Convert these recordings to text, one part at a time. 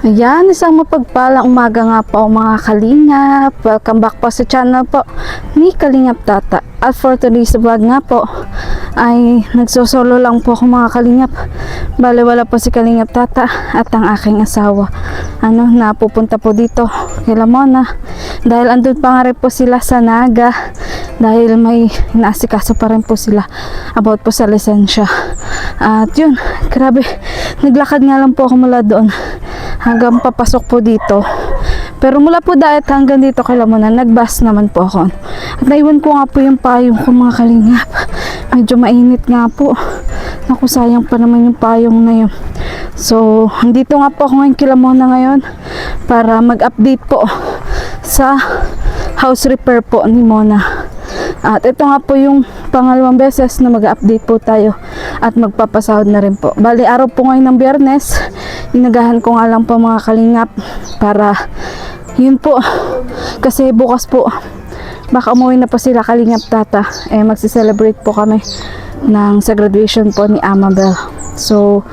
Ayan, isang mapagpalang umaga nga po mga kalingap. Welcome back po sa channel po ni Kalingap Tata. At for today's vlog nga po ay nagsosolo lang po ako mga kalingap. Bale wala po si Kalingap Tata at ang aking asawa. Napupunta po dito kay Lamona. Dahil andun pa nga rin po sila sa Naga. Dahil may inaasikaso pa rin po sila about po sa lisensya. At yun, grabe. Naglakad nga lang po ako mula doon hanggang papasok po dito. Pero mula po dahil hanggang dito kay Lamona, nagbus naman po ako. At naiwan ko nga po yung payong ko mga kalingap. Medyo mainit nga po. Naku, sayang pa naman yung payong na yun. So, dito nga po ako ngayon kay Lamona ngayon para mag-update po sa house repair po ni Mona. At ito nga po yung pangalawang beses na mag-update po tayo at magpapasahod na rin po. Bali, araw po ngayon ng Biyernes. Inagahan ko nga lang po mga kalingap para yun po. Kasi bukas po, baka umuwi na po sila Kalingap Tata. Magsi-celebrate po kami sa graduation po ni Amabel. So,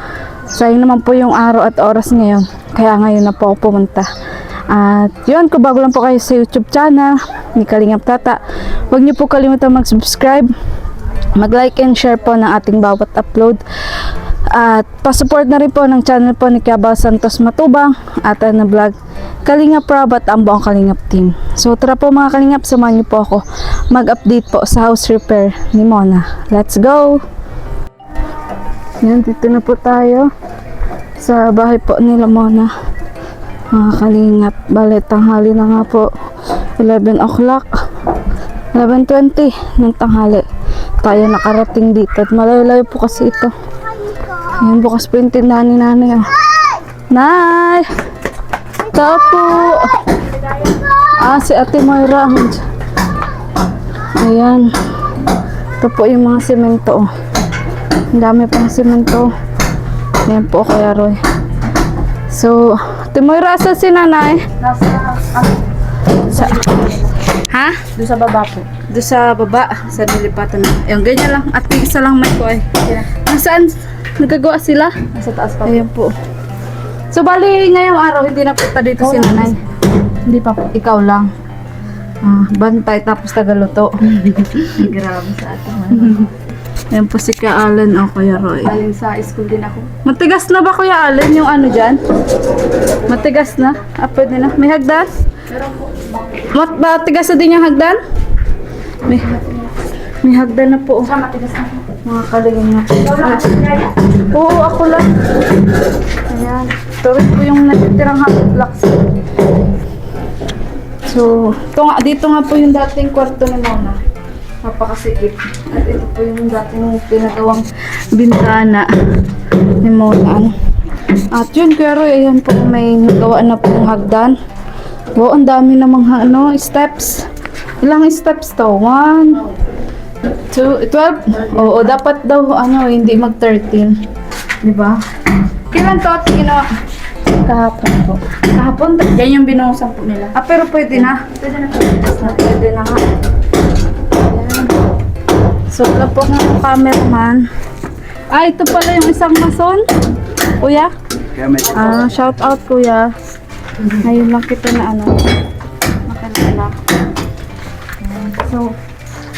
sayang naman po yung araw at oras ngayon. Kaya ngayon na po ako pumunta. At yun, kung bago lang po kayo sa YouTube channel ni Kalingap Tata, huwag niyo po kalimutan mag-subscribe, mag-like and share po ng ating bawat upload. At pa-support na rin po ng channel po ni Kiabao Santos Matubang at na vlog Kalingap Rob at ang buong Kalingap team. So tara po mga Kalingap, samahan niyo po ako mag-update po sa house repair ni Mona. Let's go! Yan, dito na po tayo sa bahay po nila Mona. Mga Kalingap, bale tanghali na nga po, 11 o'clock, 11:20 ng tanghali tayo nakarating dito at malayo-layo po kasi ito. Ayan, bukas po yung tindahan ni nanay. Nay! Tao po! Si Ate Moira. Ayan, ito po yung mga semento. Ang dami pang semento. Ayan po Kuya Roy. So, Ate Moira, asa si nanay? Ha? Doon sa baba po. Doon sa baba, sa nilipatan na. Ayun, ganyan lang. At isa lang may ko ay. Nasaan? Nagagawa sila? Nasa taas pa po. Ayun po. So, bali ngayong araw, hindi na punta dito si nanay. Hindi pa po. Ikaw lang. Bantay tapos tagaluto. Grabe sa atin. Ayan po si Kuya Allen o Kuya Roy. Aling sa school din ako. Matigas na ba Kuya Allen yung ano dyan? Matigas na? Pwede na. May hagdan? Meron po. Matigas na din yung hagdan? May hagdan na po. Sa matigas na po. Mga kalingin na. Ikaw lang ako kaya. Oo, ako lang. Ayan. Ito rin po yung natitirang hot blocks. So, dito nga po yung dating kwarto ni Mona. Napakasikip. At ito po yung dating pinagawang bintana ni Mona. At yun, Kuya Roy, ayan po may nagawa na pong hagdan. Wow, ang dami namang steps. Ilang steps to? 1, 2, 12? Oo, dapat daw hindi mag-13. Diba? Kailan to at ginawa? Kahapon po. Kahapon? Yan yung binuhusan po nila. Pero pwede na. Pwede na po. Pwede na nga. Ayan. So, wala po ng cameraman. Ito pala yung isang mason. Kuya? Shout out kuya. Ngayon lang kita na makalala. So,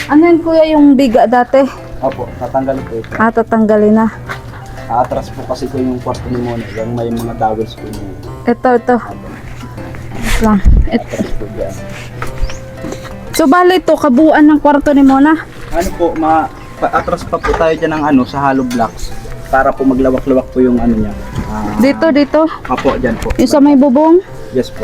ano yun kuya yung biga dati? Opo, tatanggalin ko ito. Tatanggalin na. Atras po kasi ko yung kwarto ni Mona. Yung may mga towels po niya. Ito. Wait lang. Ito. Atras po dyan. So, bali ito, kabuuan ng kwarto ni Mona. Ano po, atras pa po tayo dyan ng sa hollow blocks. Para po maglawak-lawak po yung niya. Dito. Opo, dyan po. Yung sa may bubong. Yes po.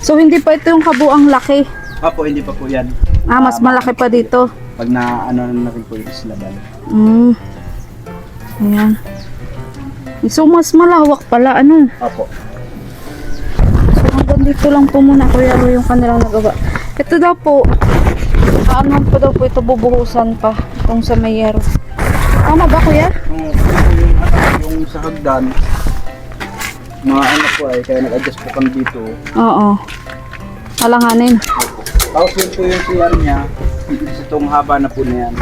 So, hindi pa ito yung kabuang laki. Opo, hindi pa po yan. Mas malaki pa dito. Pag na rin po yung silaban. Ayan. So, mas malawak pala, Opo. So, hanggang dito lang po muna, Kuya Roy, yung kanilang nagawa. Ito daw po, pa daw po ito bubuhusan pa, kung sa mayero. Tama ba, Kuya? Yung sa hagdan, po kaya nag-adjust po kami dito. Oo. Alanganin. Tapos yun po yung CR niya, itong haba na po na yan.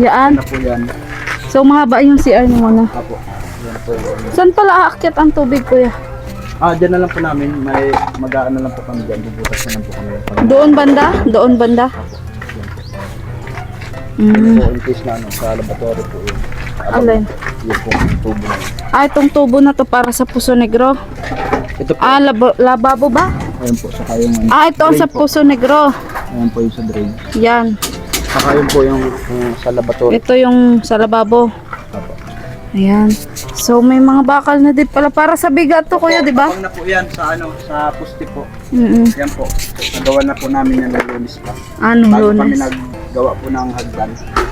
Yan. Na po yan. So, mahaba yung CR ni Mona. Opo. Yan po yung Saan pala aakyat ang tubig, kuya? dyan na lang po namin, may mag-aano lang po kami dyan, bubutas na lang po kami. Doon banda? Doon banda? So, in case na sa laboratory po yun. Alin? Yun po, yung tubo na yun. Itong tubo na to para sa Puso Negro. Ito po, Lababo ba? ayun po, saka yung Ito ang sa drain po. Puso Negro. Ayun po yung sa drain. Yan. Saka yun po yung sa laboratory. Ito yung sa lababo. Apo. Ayan. So, may mga bakal na din pala. Para sa bigat to, kuya, di ba? Kapag na po yan sa sa puste po. Mm-mm. Yan po. Nagawa na po namin yan ng lunis pa. Anong Bago kami lunes? naggawa po ng hagdan.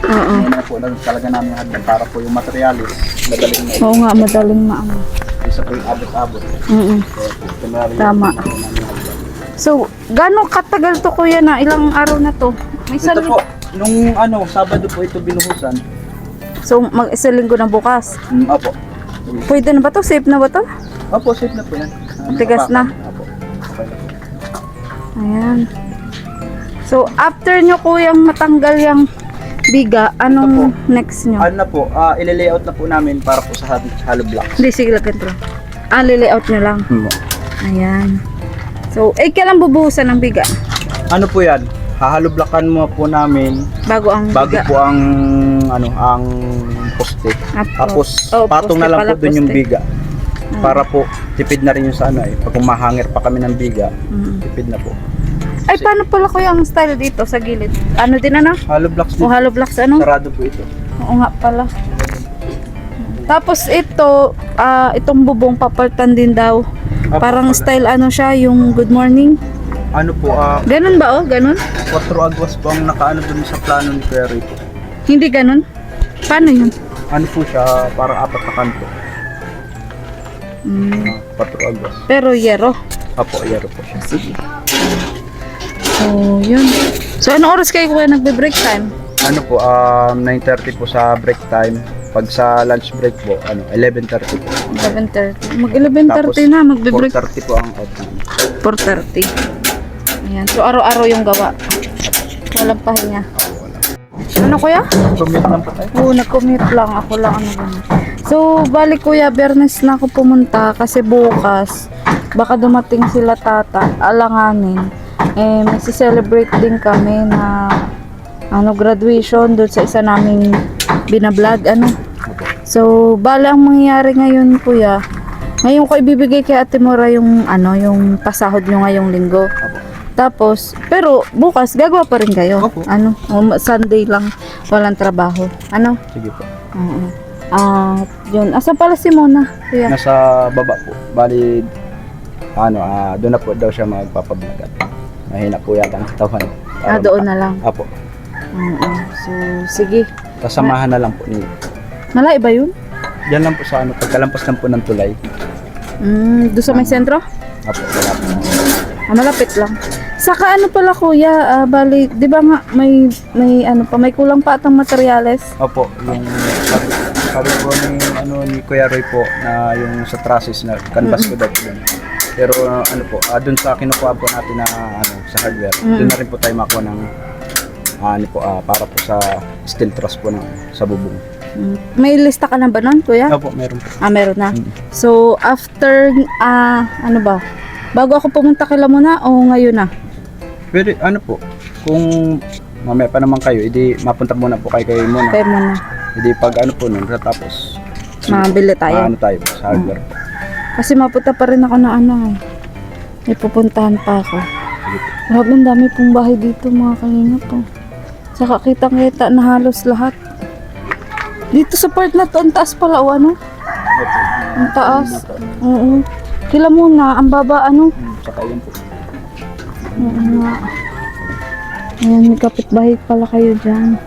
Oo. Ngayon na po talaga namin yung hagdan para po yung materialis madaling na Oo nga, madaling maamo. isa po yung abot-abot. Mm-mm. So, kunwari Tama. po namin yung hagdan. So, gano'ng katagal to, kuya, na ilang araw na to? May Ito isang po, nung Sabado po ito binuhusan. So, isa linggo na bukas. Opo. Pwede na ba to? Safe na ba to? Opo, safe na po yan. Tigas na. Opo. Okay na po. Ayan. So, after nyo, kuyang matanggal yung biga, anong next nyo? Ano na po, ile-layout na po namin para po sa hollow blocks. Hindi, sige lang ito. Liliaut nyo lang. Ayan. So, kailan bubuhusan ng biga? Ano po yan? Hahalublakan mo po namin Bago ang bago biga. po ang poste. Tapos patong poste na lang pala, po doon yung poste. biga. Para po tipid na rin yung sa pag humahangir pa kami ng biga, tipid na po. Ay, paano pala kuya ang style dito sa gilid? Ano din ano? Hollow blocks O din. hollow blocks ano? Sarado po ito. Oo nga pala. Tapos ito, itong bubong papalitan din daw. Apo, Parang pala. style ano siya, yung good morning. Ano po, Ganun ba ganun? 4 agwas po ang nakaano doon sa plano ni Perry po. Hindi ganun? Paano yun? Ano po siya, parang 4 na kanto. 4 agwas. Pero yero. Apo, yero po siya. Sige. So, yun. So, anong oras kayo kuya nagbe-break time? Ano po, 9:30 po sa break time. Pag sa lunch break po, 11:30 po. 11:30. Mag-11:30 na, magbe-break. 4:30 po ang out namin. 4:30. Ayan. So, araw-araw yung gawa. Walang pahinga. Wala. Ano kuya? Commute lang po tayo. Oo, nag-commute lang. Ako lang ano ganun. So, balik kuya, Bernes na ako pumunta kasi bukas baka dumating sila tata, alanganin. May celebrate din kami na graduation doon sa isa naming binablog, So, bala ang mangyayari ngayon kuya. Ngayon ko ibibigay kay Ate Mora yung yung pasahod nyo ngayong linggo. Tapos, pero bukas gagawa pa rin kayo. Opo. Sunday lang walang trabaho. Sige po. Oo. Yun. Asan pala si Mona, kuya? Nasa baba po. Bali, doon na po daw siya magpapablog. Mahina po yata ang katawan. Doon na lang. Apo. Oo. So, sige. Kasamahan na lang po ni. Malay ba yun? Yan lang po sa pagkalampas lang po ng tulay. Doon sa may sentro? Apo, wala po. Malapit lang. Saka pala kuya, bali, di ba nga may may kulang pa atang materyales? Opo, yung sabi po ni Kuya Roy po na yung sa trusses na canvas ko daw po dun. Pero doon sa kinukuha po natin na sa hardware, doon na rin po tayo makuha ng para po sa steel truss po sa bubong. May lista ka na ba nun, kuya? Opo, meron po. Meron na. So, after, bago ako pumunta kay Lamona o ngayon na? Pero po, kung mamaya pa naman kayo, edi mapunta muna po kayo muna. Kaya mo na. Edi pag nun, tapos Mabili tayo. tayo po sa hardware po. Kasi mapunta pa rin ako na may pupuntahan pa ako. Sige po. Grabe, ang dami pong bahay dito mga kalingap po. Saka kitang-kita na halos lahat. Dito sa part na to, ang taas pala o Opo. Ang taas. Oo. Kila muna, ang baba Saka yan po. Oo nga. Ayan, may kapitbahay pala kayo dyan.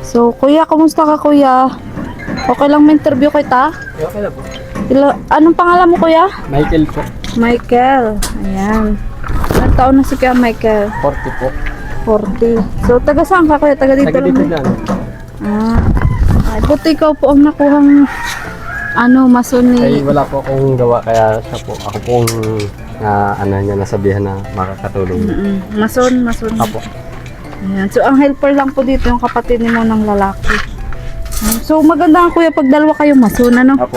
So, kuya, kumusta ka kuya? Okay lang may interview kita? Okay lang po. Anong pangalan mo kuya? Michael po. Michael. Ayan. Ilang taon na si kuya Michael? 40 po. 40. So, taga saan ka kuya? Taga dito lang? Ay, puti ikaw po ang nakuhang mason Ay, ni... wala po akong gawa kaya siya po. Ako pong niya nasabihan na makakatulong. Mason. Apo. Ayan. So, ang helper lang po dito yung kapatid ni mo ng lalaki. So maganda nga kuya pag dalawa kayo masuna, no? Opo.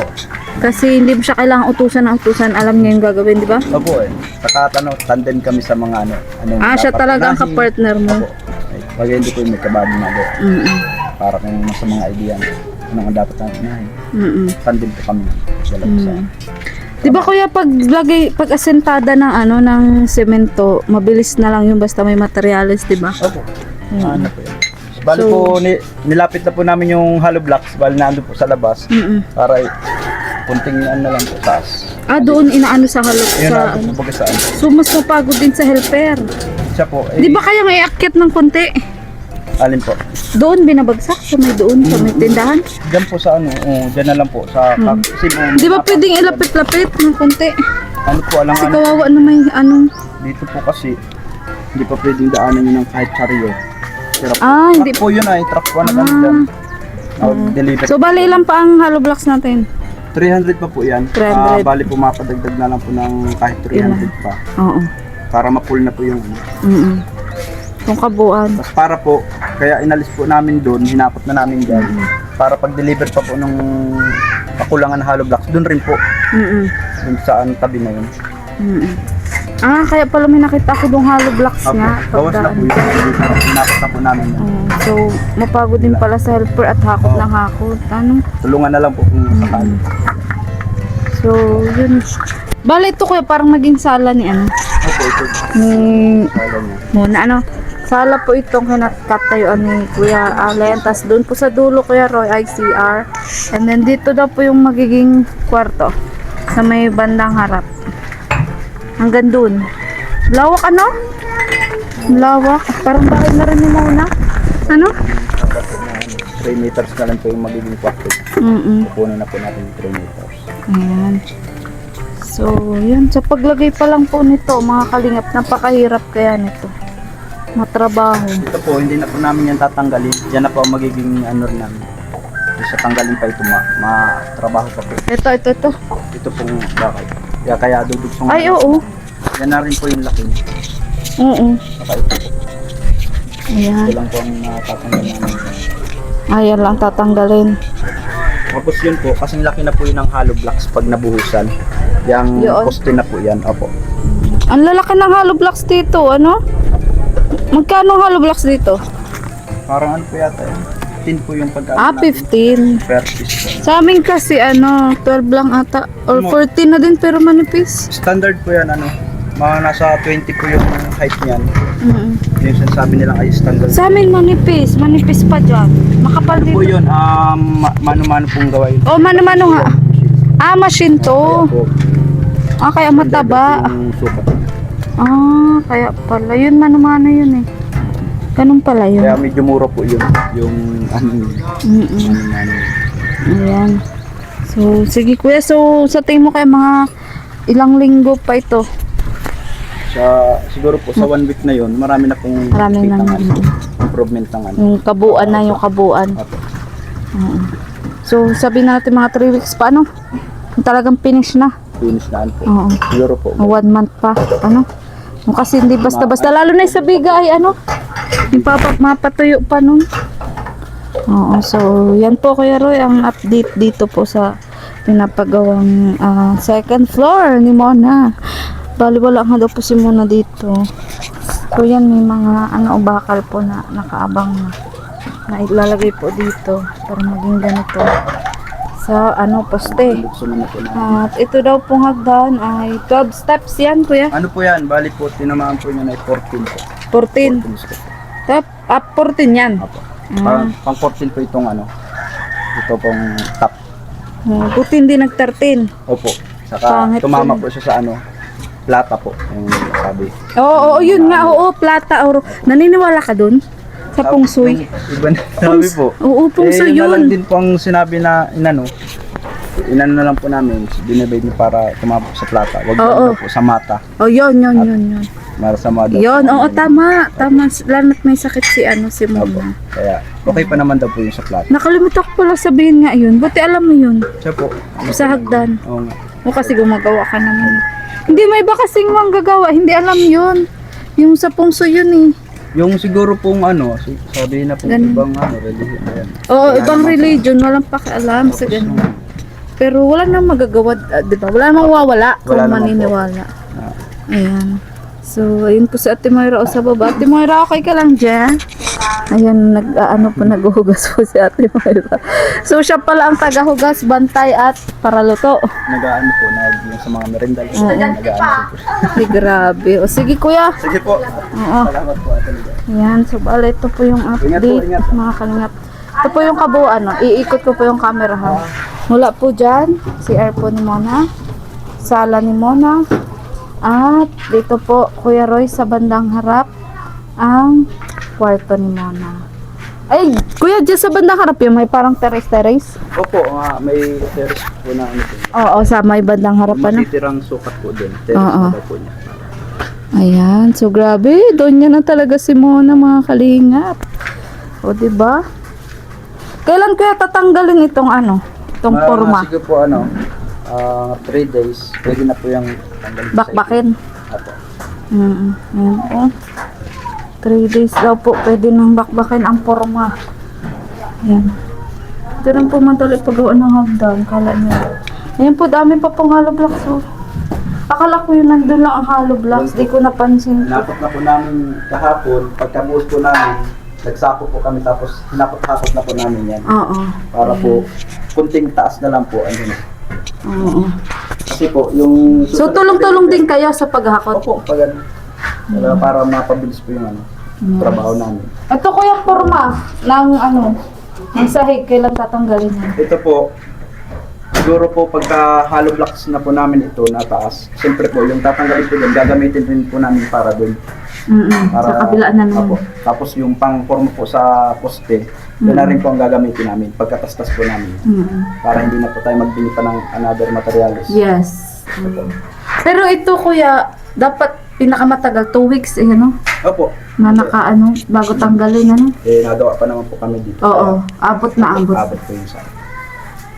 Kasi hindi mo siya kailangan utusan ng utusan. Alam niya yung gagawin, di ba? Opo eh. Saka tandem kami sa mga anong Siya dapat talaga ang unahin. kapartner mo. Opo. Pag hindi po yung may kabado na doon. Mm-mm. Para kung sa mga idea anong ang dapat natin unahin. Mm-mm. Tandem po kami. Dalawa sa Di ba kuya pag asentada ng ng semento, mabilis na lang yung basta may materials, di ba? Opo. Ano po yan. Bali po, nilapit na po namin yung hollow blocks. Bali nandun po sa labas. Mm-mm. Para kunting na lang po taas. Doon inaano sa halop Yun sa na po baga saan. So mas mapagod din sa helper. Siya po. Di ba kaya may iakyat ng konti? Alin po? Doon binabagsak sa may tindahan? Diyan po sa diyan na lang po. Sa Di ba pwedeng ilapit-lapit ng konti? Ano po, Kasi alang kawawa na may dito po kasi, hindi pa pwedeng daanan yun ng kahit chariot. Pero hindi truck po yun ay, truck po na kami dyan. Deliver. So bali ilan pa ang hollow blocks natin? 300 pa po yan. 300. Bali po mapadagdag na lang po ng kahit 300 pa. Oo. Para ma-full na po yung Yung kabuuan. Tapos para po, kaya inalis po namin doon, hinapot na namin dyan. Para pag-deliver pa po nung kakulangan na hollow blocks, doon rin po. Doon sa tabi na yun. Kaya pala may nakita ko dong hollow blocks nga. Bawas na po yun. Hinapot na po namin yun. So, mapagod din pala sa helper at hakot ng hakot. Tulungan na lang po kung sakali. So, yun. Bale, ito kuya, parang naging sala ni Okay, ito. Sala niya. Muna, sala po itong kinakatayuan ni Kuya Allen. Tapos doon po sa dulo, Kuya Roy, ICR. And then dito daw po yung magiging kwarto. Sa may bandang harap. Hanggang doon. Lawak Lawak. Parang bahay na rin yung muna. 3 meters na lang po yung magiging kwarto. Pupunan na po natin yung 3 meters. Ayan. So, yun. Sa paglagay pa lang po nito, mga kalingap, napakahirap kaya nito. Matrabaho. Ito po, hindi na po namin yan tatanggalin. Yan na po ang magiging rin namin. Sa tanggalin pa ito, matrabaho pa po. Ito. Ito pong bakay. Kaya dudugsong. Ay, oo. Yan na rin po yung laki niya. Oo. Saka ito po. Ayan. Ito lang po ang tatanggal namin. Ayan lang tatanggalin. Tapos yun po, kasing laki na po yun ng hollow blocks pag nabuhusan. Yung Yun. poste na po yan. Opo. Ang lalaki ng hollow blocks dito, Magkano ang hollow blocks dito? Parang ano po yata yun? 15 po yung pagkano 15. per piece po. Sa amin kasi 12 lang ata or 14 na din pero manipis. Standard po yan, mga nasa 20 po yung height niyan. Yung sinasabi nilang ay standard. Sa amin manipis pa dyan. Makapal Ano po dito. yun, mano-mano pong gawain. Mano-mano nga. Machine to. Kaya mataba. Yung sukat. Kaya pala. Yun mano-mano yun eh. Ganun pala yun. Kaya medyo mura po yun. Yung mano-mano. Ayan. So, sige kuya. So, sa tingin mo kaya mga ilang linggo pa ito? Siguro po sa 1 week na yun, marami na pong Marami na improvement ng yung kabuuan na yung kabuuan. Opo. So, sabi natin mga 3 weeks pa, Yung talagang finish na. Finish na po. Oo. Siguro po. 1 month pa. Yung kasi hindi basta-basta. Lalo na yung sa biga ay yung mapatuyo pa nun. Oo. So, yan po Kuya Roy, ang update dito po sa pinapagawang second floor ni Mona. Bali wala nga daw po si Mona dito. So, yan may mga bakal po na nakaabang na ilalagay po dito para maging ganito sa poste. Buksan na po natin. At ito daw pong hagdan ay 12 steps yan Kuya. Ano po yan? Bali po, tinamaan po niya na 14 po. 14. 14 step. Top, 14 yan. Opo. Pang 14 po itong ito pong top. Buti hindi nag-13. Opo. Saka Pangit tumama yun. po siya sa plata po. Yung sabi. Oo, yun nga. Oo, plata, oro. Naniniwala ka dun? Sa pungsoy? Iba na sabi po. Oo, pungsoy yun na lang yun. din po ang sinabi na inano na lang po namin. Dinibay niyo para tumama po sa plata. Huwag Oo. lang po sa mata. Oh, yun. Para sa mata. Yun, oo, tama. Lalo na't may sakit si Opo. Mona. Kaya okay pa naman daw po yung sa plata. Nakalimutan ko pala sabihin nga yun. Buti alam mo yun. Siya po. Sa hagdan. Oo nga. O kasi gumagawa ka naman. Hindi, may iba kasing manggagawa. Hindi alam yun. Yung sa pungso yun eh. Yung siguro pong ano, sabi na pong Ganun. ibang ano, religion. Ayan. Oo, ibang religion, walang pakialam sa ganun. Pero wala nang magagawa, di ba? Wala namang mawawala kung Wala naman po. maniniwala. Ah, Ayan. So, ayun po si Ate Moira o sa baba. Ate Moira, okay ka lang dyan? Ayan, naghuhugas po si Ate Moira. So, siya pala ang tagahugas, bantay at paraluto. nag-ano po, yung sa mga merendal. Nag-ano po. Ay, grabe. O, sige kuya. Sige po. Oo. Salamat po Ate Liga. Ayan, so bala, ito po yung update, ingat. mga kalingap. Ito po yung kabuuan, no? Iikot ko po yung camera, ha? Mula po dyan, CR po ni Mona, sala ni Mona, at dito po, Kuya Roy, sa bandang harap, ang kwarto ni Mona. Ay, Kuya, dyan sa bandang harap yun, may parang terrace. Opo, may terrace po na ano po. Oo, sa may bandang harap, ano? Matitirang sukat po din. Terrace Oo. na daw po niya. Ayan, so grabe, doon niya na talaga si Mona, mga kalingap. O, diba? Kailan kaya tatanggalin itong ano, itong forma? Sige po 3 days, pwede na po yung tanggalin sa Bakbakin. Apo. Ayan po. 3 days daw po, pwede nang bakbakin ang forma. Ayan. Ito rin po madali paggawa ng hagdan, kala niya. Ayan po, dami pa pong hollow blocks. Oh. Akala ko yun, nandun lang ang hollow blocks, di ko napansin. Hinapot na po namin kahapon, pagkabuhos po namin, nagsako po kami tapos hinapot-hapot na po namin yan. Oo. Para po, kunting taas na lang po. Oo. Kasi po, yung... So, tulong-tulong din kayo sa paghakot. Opo, pag ano. Para mapabilis po yung trabaho namin. Ito ko yung forma ng ng sahig, kailan tatanggalin yan? Ito po, siguro po pagka hollow blocks na po namin ito na taas, siyempre po yung tatanggalin po doon, gagamitin rin po namin para doon. Sa kabila na naman. Opo. Tapos yung pang-forma po sa poste, yun na rin po ang gagamitin namin, pagkatastas po namin. Para hindi na po tayo magbili pa ng another materials. Yes. Pero ito kuya, dapat pinakamatagal 2 weeks no? Opo. Na bago tanggalin Nagawa pa naman po kami dito. Oo, abot na abot. Abot po yung sa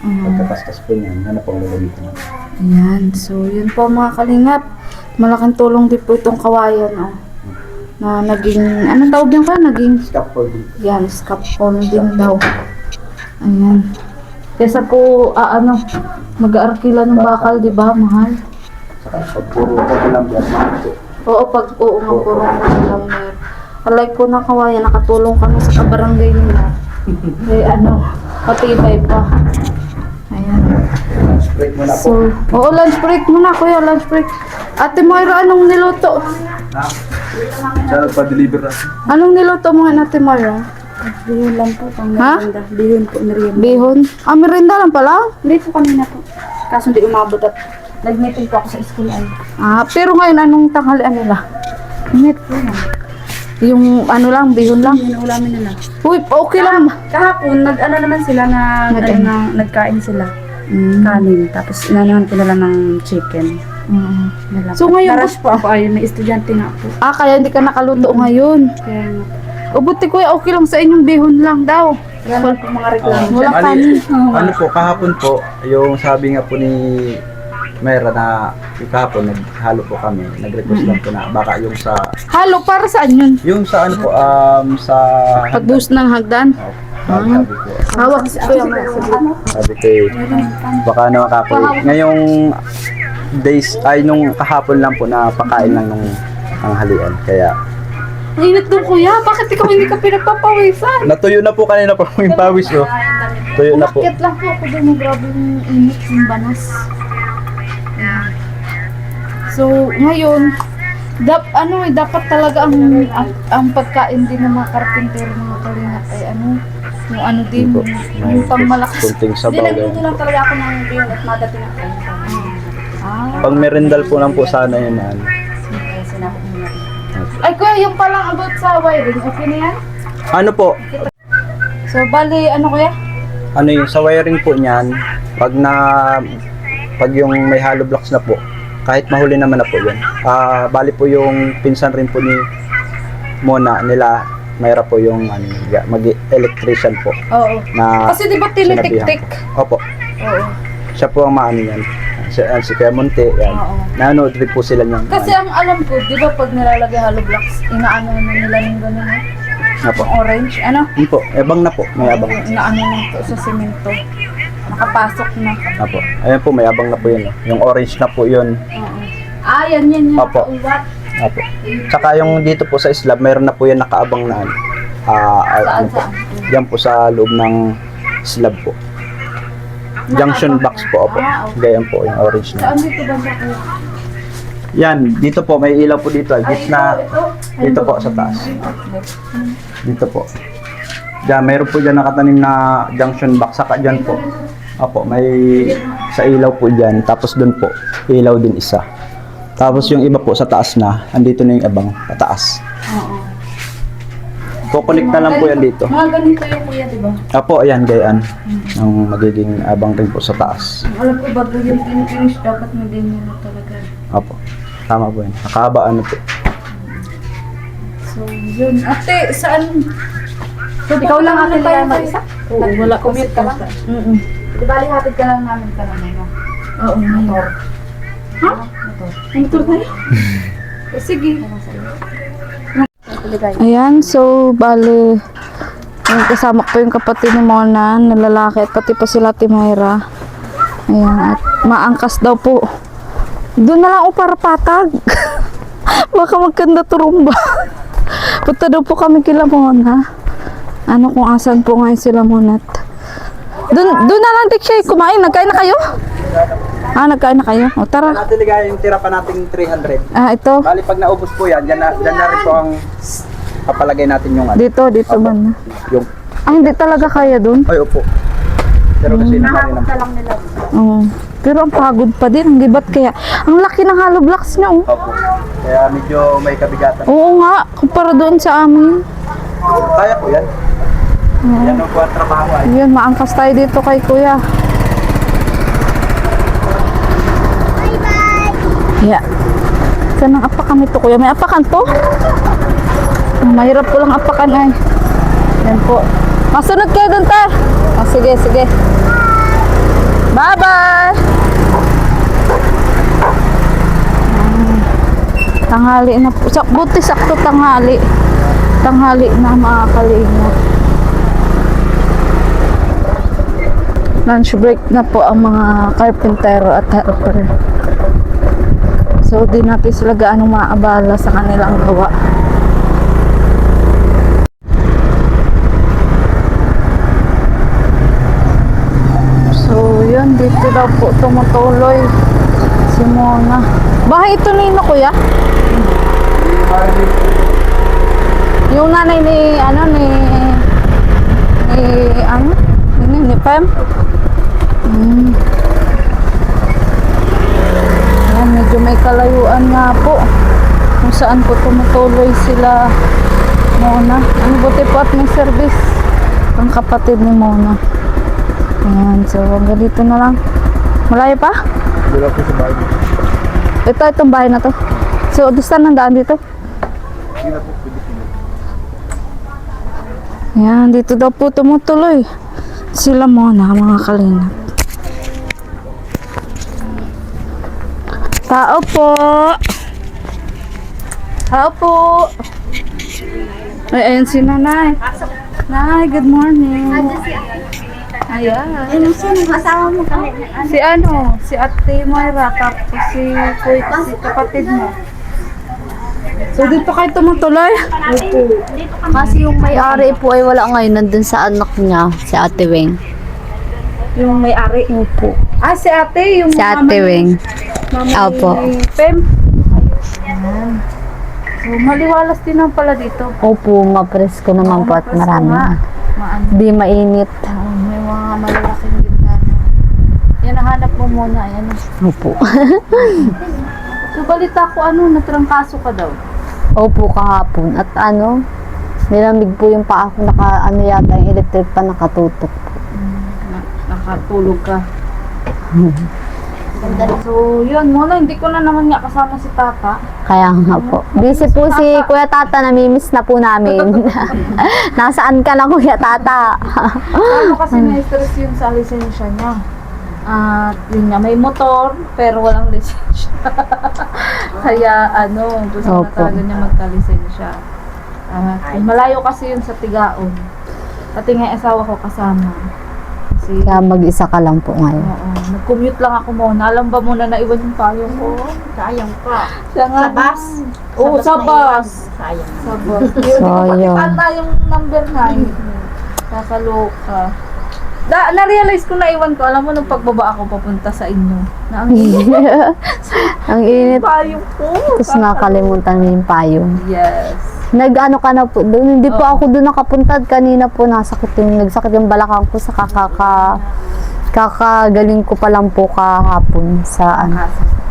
pagkatastas po niyan, yan na po ang gagamitin namin. Ayan, so yun po mga kalingap. Malaking tulong din po itong kawayan na naging, anong tawag yan ka? Naging, Scaffolding. yan, scaffolding daw. Ayan. Kesa po, mag-aarkila ng bakal, di ba, mahal? Saka pag puro ko lang yan, po. Oo, pag oo nga puro lang meron. Alay po na kawayan, nakatulong kami sa kabarangay nila. Patibay pa. Ayan. Break mo na po. So, oo, lunch break muna, kuya, lunch break. Ate Moira, anong niluto? Siya nagpa-deliver natin. Anong niluto mo nga, Ate Moira? Bihon lang po, pang Ha? merienda. Bihon po, merienda. Bihon? Merinda lang pala? Hindi po kanina po. Kaso hindi umabot at nag-meeting po ako sa school ay. Pero ngayon, anong tanghalian nila? Init po yan. Yung lang, bihon lang? Yun ang ulamin nila. Uy, okay lang. Kahapon, naman sila nagkain sila. Kanin. Tapos inanahan ko na lang ng chicken. So ngayon, Narush po ako ay may estudyante nga po. kaya hindi ka nakaluto ngayon. Kaya nga po. O buti kuya, okay lang sa inyong bihon lang daw. Wala po mga reklamo. Wala Bali, kanin. ano po, kahapon po, yung sabi nga po ni Mayra na yung kahapon, naghalo po kami, nag-request lang po na baka yung sa, Halo, para saan yun? yung sa ano po, sa, Pag-boost ng hagdan? sabi ko, Hawak kuya. sabi ko baka naman kako, ngayong days, ay nung kahapon lang po na pakain lang ng halian, kaya, Init doon kuya, bakit ikaw hindi ka pinagpapawisan? natuyo na po kanina po yung pawis ko, tuyo na po. Umakyat lang po ako doon, grabe yung init yung banas. Ayan. So, ngayon, dapat talaga ang pagkain din ng mga karpintero, mga kalingat ay yung din, yung pangmalakas. Kunting Hindi, sabaw nagluto ganyan. lang talaga ako ng bihon at madating ako. Pang merendal po lang po sana yun na ano. Kaya sinakot mo na rin. Ay kuya, yung palang about sa wiring, okay na yan? Ano po, So, bali, kuya? ano yung sa wiring po niyan, pag yung may hollow blocks na po, kahit mahuli naman na po yan. Bali po yung pinsan rin po ni Mona nila, mayra po yung mag-electrician po. Oo. Na Kasi di ba tinitik-tik? sinabihan ko. Opo, Oo. siya po ang maano yan. si Kuya Monte, yan. Oo. Nanood rin po sila niyan. Kasi ang alam ko, di ba pag nilalagay hollow blocks, inaano na nila yung gano'n eh? Apo. Orange, ano? Yun po, ebang na po, may abang. Inaano na to sa semento. Nakapasok na. Apo. Ayan po, may abang na po yun. Yung orange na po yun. Oo. Ah, yan yung Opo. uwat. Apo. Tsaka yung dito po sa slab, mayroon na po yan nakaabang na ano. Ano po. Yan po sa loob ng slab po. Junction box po, opo. Ah, okay. Ganyan po, yung orange na. Saan dito ba siya? Yan, dito po, may ilaw po dito. Gitna, dito po sa taas. Dito po. Diyan, mayroon po dyan nakatanim na junction box. Saka dyan po. Opo, may sa ilaw po dyan. Tapos dun po, ilaw din isa. Tapos yung iba po sa taas na, andito na yung ibang pataas. Oo. Kukunik na lang po yan dito. Mga ganito yung kuya, di ba? Apo, ayan, gayaan. Ang magiging abang rin po sa taas. Alam ko, bago yung finish, dapat maging nila talaga. Apo, tama po yan. Nakahaba ano po. So, yun. Ate, saan? So, Ikaw lang ate tayo lang mag-isa? Oo, wala ko Commute ka lang? Mm-mm. Di ba, hatid ka lang namin ka naman, no? Oo, motor. Ha? Motor tayo? Sige. Ayan, so, bale, yung kasama ko yung kapatid ni Mona, na lalaki, at pati pa sila Timayra. Ayan, at maangkas daw po. Doon na lang ako para patag. Baka magkanda turumba. Punta daw po kami kila Mona. Ano kung asan po ngayon sila Mona. Doon na lang, Dick, siya kumain. Nagkain na kayo? Ah, nagkain na kayo? O, tara. Natin ligay yung tira pa nating 300. Ah, ito. Bali, pag naubos po yan, dyan na rin po ang papalagay natin yung ano. Dito man. Yung, Ah, hindi talaga kaya doon? ay, opo. Pero kasi nakarina po. lang nila. Oo. Pero ang pagod pa din. Ang gibat kaya. Ang laki ng hollow blocks niya, oh. Opo. Kaya medyo may kabigatan. Oo nga. Kumpara doon sa amin. Kaya po yan. Yan ang po ang trabaho ay. Yun, maangkas tayo dito kay kuya. Yeah. Saan ang apakan ito, kuya? May apakan to? Mahirap po lang apakan ay. Yan po. Masunod kayo dun, te. Oh, sige, sige. Bye-bye! Tanghali na po. Buti sakto tanghali. Tanghali na mga kalingap. Lunch break na po ang mga carpentero at helper. So, di natin sila gaano maabala sa kanilang gawa. So, yun. Dito daw po tumutuloy si Mona. Bahay ito nino, kuya? Yung nanay ni, ni Pem? Ayan, medyo may kalayuan nga po kung saan po tumutuloy sila Mona. Ang buti po at may service ang kapatid ni Mona. Ayan, so hanggang dito na lang. Malayo pa? Dula po sa bahay. Itong bahay na to. So, saan ang daan dito? Ayan, dito daw po tumutuloy sila Mona, mga kalingap. Tao po! Tao po! Ay, ayan si Nanay. Nay, good morning. Ayan. Sino kasama mo kami? Si Ate Moira, tapos si kapatid mo. So, dito kayo tumutuloy? Kasi yung may-ari po ay wala ngayon, nandun sa anak niya, si Ate Weng. Yung may-ari. Opo. Ah, si Ate, yung Si Ate Weng. Mama Opo. ni Pem. Ayan. So, maliwalas din ang pala dito. Opo, mapresko naman po at marami. Maano. Di mainit. May mga malalaking bintana. Yan, nahanap mo muna. Ayan. Opo. So, balita ko natrangkaso ka daw. Opo, kahapon. At nilamig po yung paa ko, yata yung electric pa nakatutok. Nakatulog ka. So, yun muna. Hindi ko na naman nga kasama si Tata. Kaya nga po. Busy po si Kuya Tata, namimiss na po namin. Nasaan ka na, Kuya Tata? Ano kasi na-stress yun sa lisensya niya. At yun nga, may motor, pero walang lisensya. Kaya gusto na Opo. talaga niya magka-lisensya. Malayo kasi yun sa Tigaon. Pati nga yung asawa ko kasama. Kasi, Kaya mag-isa ka lang po ngayon. oo, nag-commute lang ako muna. Alam ba muna na iwan yung payong ko? Sayang pa. Siya nga. Sa bus? Oo, sa bus. Sayang. Sa bus. Yun, So, hindi ko yun. pa yung number 9. Kakaloka. Na-realize ko na iwan ko. Alam mo, nung pagbaba ako papunta sa inyo. Na ang Ang init. payong ko. Tapos nakalimutan mo yung payong. Yes. Nag-ano ka na po doon. Hindi po ako doon nakapunta. Kanina po nagsakit yung balakang ko sa kakagaling ko pa lang po kahapon sa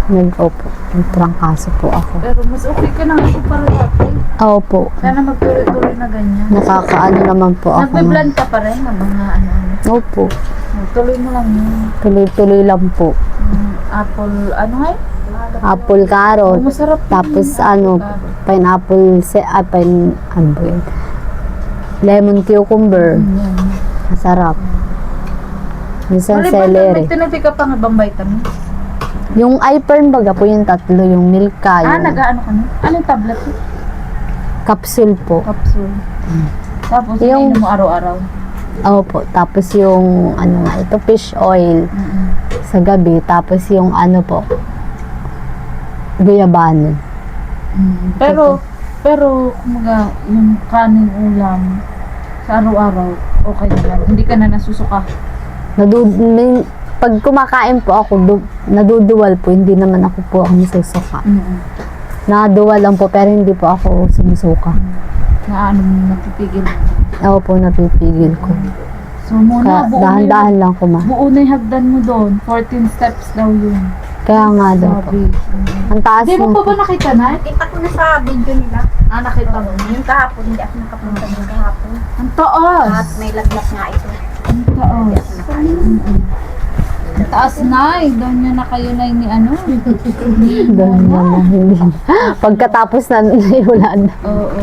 nag-opo. Nagtrangkaso po ako. Pero mas okay ka na ako para dati. Opo. Sana magtuloy-tuloy na ganyan. Nakakaano naman po ako. Nagbe-blend ka pa rin ng mga Opo. Tuloy mo lang yun. Tuloy-tuloy lang po. Apple, nga yun? Apple carrot. Masarap yun. Tapos pineapple, ano ba yun? Lemon cucumber. Yan. Masarap. Minsan May celery. tiniti ka pa nga bang vitamin? Yung iPern baga po yung tatlo, yung Milka, yung Nag-ano ka na? Anong tablet? capsule po. Capsule. Tapos Yung- iniinom mo araw-araw. Opo, tapos yung ito fish oil sa gabi, tapos yung po, guyabano. Pero kumaga, yung kanin ulam sa araw-araw, okay naman. Hindi ka na nasusuka. Pag kumakain po ako, naduduwal po, hindi naman ako po nasusuka. Naduwal lang po, pero hindi po ako sumusuka. Napipigil. Ako po napipigil ko. So muna, Kaya dahan-dahan lang kumain. buo na yung hagdan mo doon. 14 steps daw yun. Kaya nga daw po. Sabi. Ang taas Hindi mo ng pa ba nakita na? Kita ko na sa video nila. Nakita mo. Yung kahapon, hindi ako nakapunta ng kahapon. Ang taas. At may lagnat nga ito. Ang taas. Ang taas na eh. Doon niya na kayo na ni doon na hindi. Pagkatapos na wala na. Oo.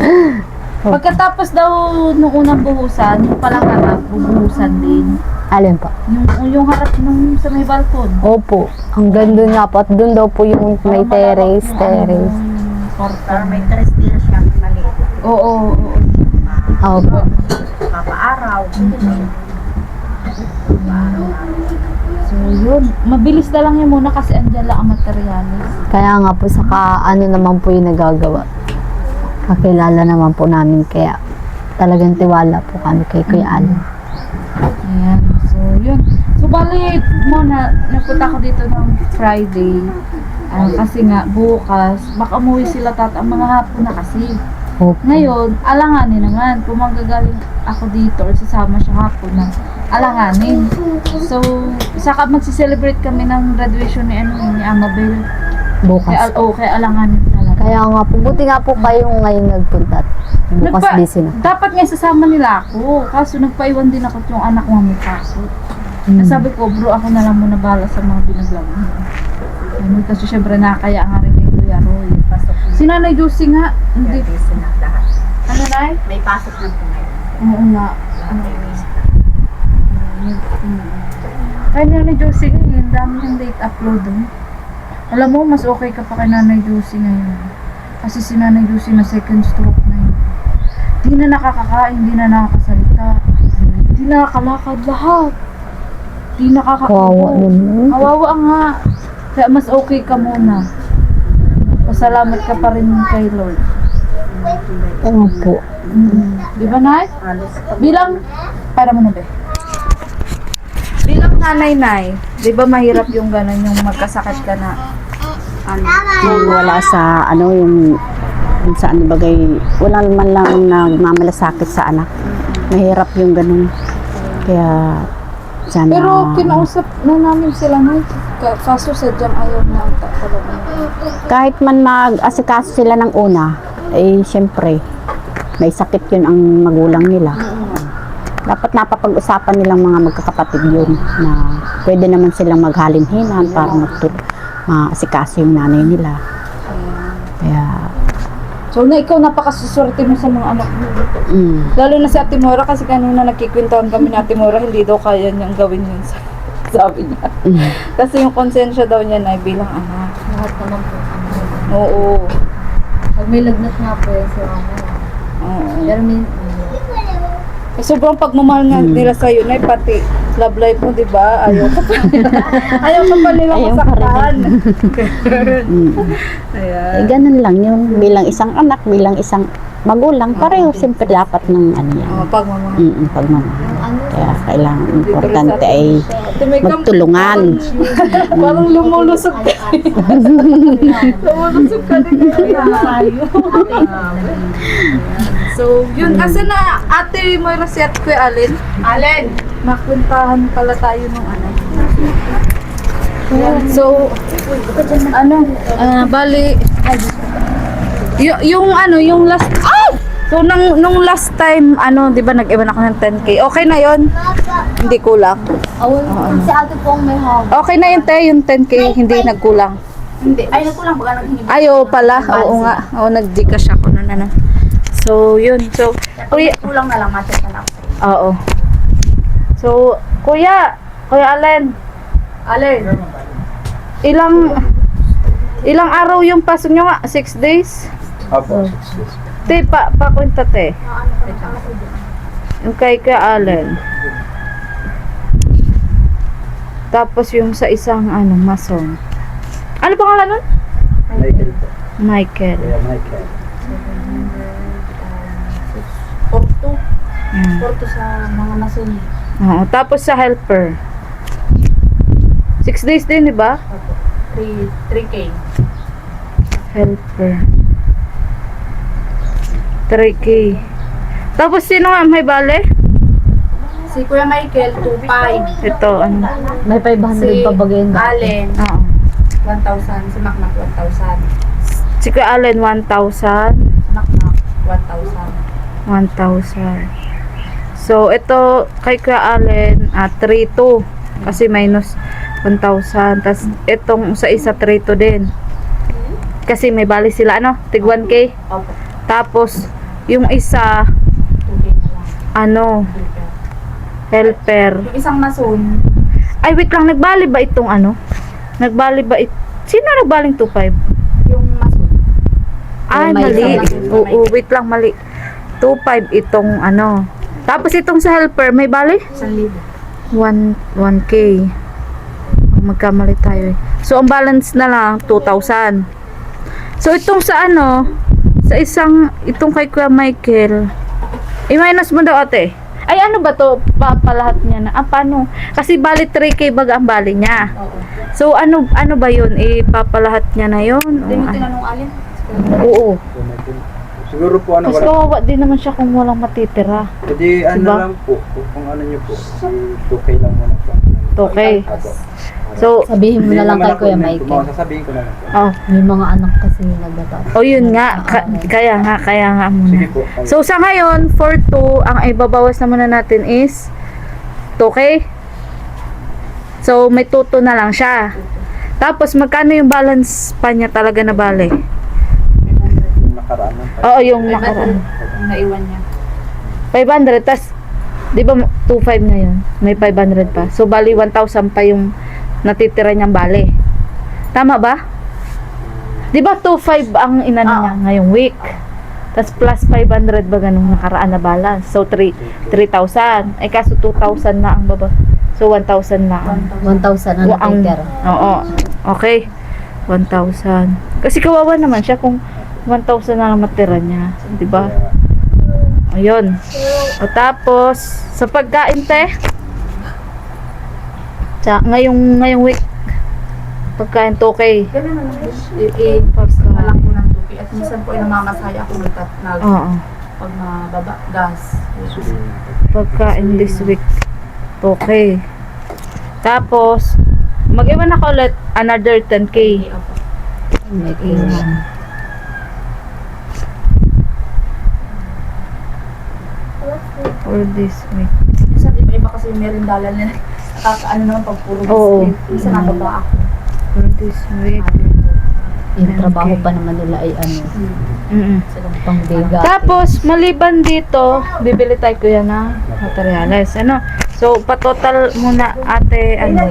Pagkatapos daw nung unang buhusan, yung palang harap, bubuhusan din. Alin po? Yung harap nung sa may balkon. Opo. Ang ganda nga po. At doon daw po yung may terrace. Para may terrestrial siya, maliit. Oo. Opo. Papaaraw. So yun, mabilis na lang yun muna kasi andyan lang ang materialis. Kaya nga po, saka naman po yung nagagawa. Kakilala naman po namin. Kaya talagang tiwala po kami kay Kuya Alan. Ayan, so yun. So bali, muna, napunta ko dito ng Friday. Kasi nga, bukas, baka umuwi sila ang mga hapon na kasi. Opo. Ngayon, alanganin naman. Kung manggagaling ako dito or sasama siya hapon na alanganin. So, saka magsiselebrate kami ng graduation ni Amabel. Bukas. Kaya alanganin talaga. Kaya nga po, buti nga po kayo ngayon nagpunta. Bukas busy na. Dapat nga sasama nila ako. Kaso nagpaiwan din ako yung anak mo may kaso. Sabi ko, bro, ako na lang muna bahala sa mga binaglag mo. Kasi syempre nakakaya nga rin kay Kuya Roy. Si Nanay Josie nga, hindi. Ano na eh? May pasok na po ngayon. Oo nga. Kaya Nanay Josie ngayon, dami ng late upload doon. Alam mo, mas okay ka pa kay Nanay Josie ngayon. Kasi si Nanay Josie na second stroke na yun. Di na nakakakain, di na nakakasalita. Di na nakakalakad lahat. Di Kawawa naman. Kawawa nga. Kaya mas okay ka muna. Pasalamat ka pa rin kay Lord. Oo po. Di ba, Nay? Bilang, para mo na ba? Bilang nanay-nay, di ba mahirap yung gano'n, yung magkasakit ka na? Yung wala sa yung sa bagay, wala man lang nagmamalasakit sa anak. Mahirap yung ganun. Kaya sana Pero kinausap na namin sila, Nay. Kaso sadyang ayaw na talaga. kahit man mag-asikaso sila ng una, siyempre may sakit yun ang magulang nila. Dapat napapag-usapan nilang mga magkakapatid yun na pwede naman silang maghalinhinan para maasikaso yung nanay nila. Kaya So, ikaw napakasuswerte mo sa mga anak mo. mm, Lalo na si Ate Mora kasi kanina nagkikwentuhan kami ni Ate Mora, hindi daw kaya niyang gawin yun sa sabi niya. Kasi yung konsensya daw niya na bilang anak. Lahat naman po. Oo. Pag may lagnat nga po yan, so ano. Oo. Pero Sobrang pagmamahal nga nila sa'yo, Nay, pati love life mo, di ba? Ayaw ka pa. Ayaw ka pa nila Ayaw pa masaktan. Eh, ganun lang yun. Bilang isang anak, bilang isang magulang, pareho siyempre dapat ng ano yan. Pagmamahal. Pagmamahal. Kaya kailangan importante ay Ate, may magtulungan. Parang lumulusog ka. Lumulusog ka din kayo. So, yun. Asa na Ate Moira si at Kuya Allen? Allen! Makuntahan pala tayo nung ano. So, bali, yung ano, yung last, so, nung last time, di ba, nag-iwan ako ng 10K. Okay na yon? Hindi kulang. si ate po ang may hawak. Okay na yun, te, yung 10K, hindi nagkulang. Hindi. Ay, nagkulang baga naghingi. Ayo pala, oo nga. Oo, nag-Gcash ako na ano. So, yun. So, kuya, Kulang na lang, ma-check na lang. oo. So, Kuya Allen, ilang araw yung pasok nyo nga? 6 days? Apo, 6 days. Te, pakwenta te. Yung kay Kuya Allen. Tapos yung sa isang mason. Ano pangalan nun? Michael po. Michael. Kuya Michael. Porto sa mga mason. Oo, tapos sa helper. 6 days din, di ba? 3K. Helper. 3K. Tapos sino nga may bale? Si Kuya Michael, 2.5. Ito, ano? May 500 pa bagay yun. Allen, Oo. 1,000. Si Macmac, 1,000. Si Kuya Allen, 1,000. Si Macmac, 1,000. 1,000. So, ito, kay Kuya Allen, 3,200. Kasi minus 1,000. Tapos, itong sa isa, 3,200 din. Kasi may bali sila, tig 1K. Opo. Tapos, yung isa, 2K na lang. helper. Yung isang mason, Ay, wait lang, nagbali ba itong Nagbali ba Sino nagbaling 2,500? yung mason. Ay, may mali. isang Oo, wait lang, mali. 2,500 itong Tapos itong sa helper, may bali? 1,000. 1K. Magkamali tayo eh. So, ang balance na lang, 2,000. So, itong sa sa itong kay Kuya Michael, i-minus mo daw ate. Ay, ano ba to? Papalahat niya na. Paano? Kasi bali 3K baga ang bali niya. Oo. So, ano ba yun? Ipapalahat niya na yun? Hindi mo tinanong Allen? Oo. Kuya Michael. Siguro po Mas wala. kawawa din naman siya kung walang matitira. Hindi Diba? lang po. Kung ano nyo po. 2K lang muna po. 2K. Apo. So, Sabihin mo na lang kay Kuya Kung Michael. sasabihin ko na lang po. May mga anak kasi nagtatapos. yun nga. Kaya nga muna. Sige po. Kayo. So, sa ngayon, for 2, ang ibabawas na muna natin is 2K. So, may 2 na lang siya. Tapos, magkano yung balance pa niya talaga na bale? Yung nakaraan lang. Oo, yung nakaraan. Yung naiwan niya. 500, tas, di ba 2,500 na yun? May 500 pa. So, bali 1,000 pa yung natitira niyang bale. Tama ba? Di ba 2,500 ang inano niya ngayong week? Tas plus 500 ba ganung nakaraan na balance? So, 3,000. Ay, kaso 2,000 na ang baba. So, 1,000 na ang 1,000 ang ang natitira. oo. Okay. 1,000. Kasi kawawa naman siya kung 1,000 na lang matira niya. Di ba? Ayun. O tapos, sa pagkain, te. Ngayong week, pagkain 2K. Ganun na lang. I-post na lang po ng 2K. At minsan po ay namamasaya ako Oo. pag mababa gas. Pagkain this week, 2K. Tapos, mag-iwan ako ulit another 10K. May kailan. For this week. Minsan iba-iba kasi yung merindala nila. Nakakaano naman pag puro Oo. biscuit. Minsan nababa ako. For this week. Yung trabaho pa naman nila ay pangbiga. Tapos, maliban dito, bibili tayo kuya na materials. So, pa-total muna ate, ano,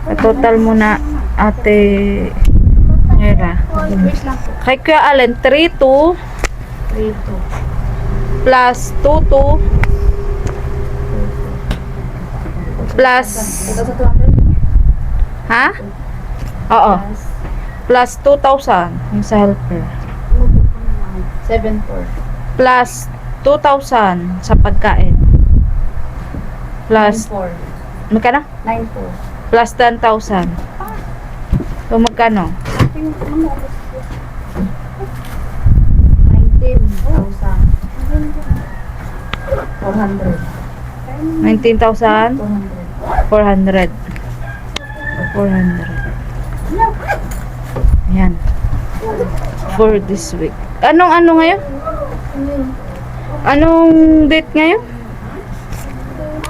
pa-total muna ate, Mera. Kay Kuya Allen, 3-2 plus 2-2 plus, ha? Oo. Plus 2,000 yung sa helper. 7-4. Plus 2,000 sa pagkain. Plus, 4. magkano? 9-4. Plus 10,000. So, magkano? 19,400. 400. Ayan. For this week. Anong ano ngayon? Anong date ngayon?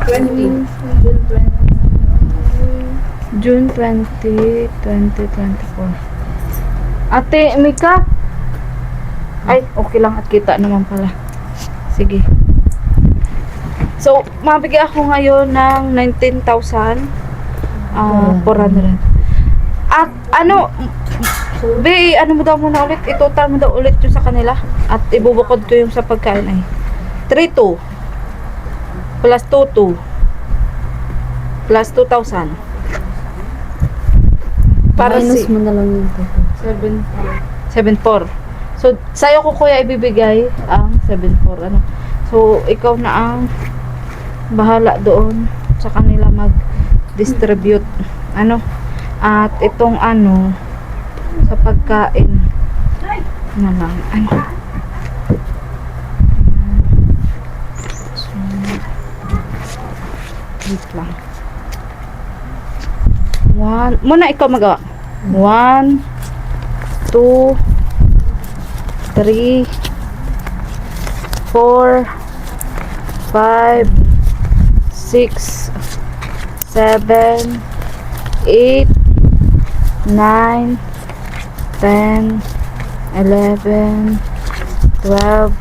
20. June 20, 2024. Ate Mika? Ay, okay lang at kita naman pala. Sige. So, mabigyan ako ngayon ng 19,400. At ano, be, ano mo daw muna ulit? I-total mo daw ulit yung sa kanila. At ibubukod ko yung sa pagkain ay. 3,2 plus 2,2 plus 2,000. Para Minus si mo na lang yung 7,4. So, sa'yo ko kuya ibibigay ang 7,4. Ano? So, ikaw na ang bahala doon sa kanila mag-distribute. Ano? At itong ano, sa pagkain na lang. Ano? So, wait lang. Muna ikaw magawa. 1, 2, 3, 4, 5, 6, 7, 8, 9, 10, 11, 12,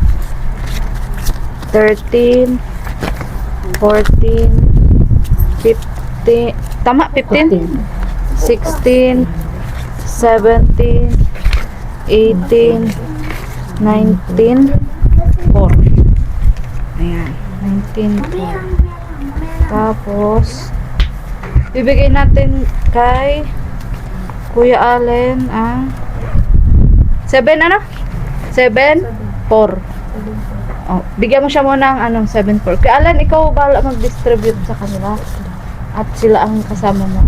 13, 14, 15, tama, 15? 16, 17, 18, 19, 4. Ayan, 19, 4. Tapos, bibigay natin kay Kuya Allen ang 7 ano? 7, 4. Oh, bigyan mo siya muna ng anong 7, 4. Kuya Allen, ikaw bahala mag-distribute sa kanila. At sila ang kasama mo.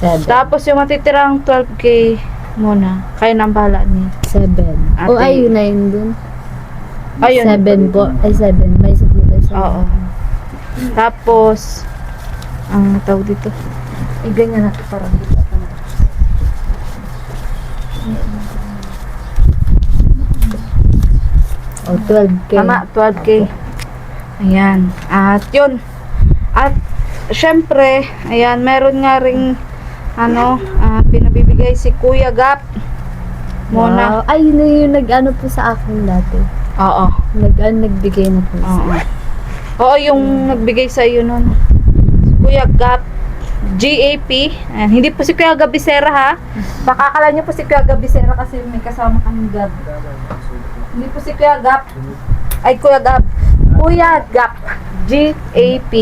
7. Tapos yung matitirang 12K muna. Kayo nang bahala ni 7. Ate. Oh, ayun na yun dun. Ayun. 7 po. Ay, 7. May 7 pa siya. Oo. Tapos, ang tawag dito. Ganyan natin para dito. Oh, 12K. Tama, 12K. Ayan. At yun. At, syempre, ayan, meron nga ring pinabibigay si Kuya Gap. Muna. Wow. Ay, yun na yung nag-ano po sa akin dati. Oo. Nagbigay na po siya. Oo. Oo, yung nagbigay sa iyo nun. Si Kuya Gap. GAP. Ayan. Hindi po si Kuya Gab Bisera ha. Baka akala niyo po si Kuya Gab Bisera kasi may kasama kang Gab. Hindi po si Kuya Gap. Ay, Kuya Gab. Kuya Gap. GAP.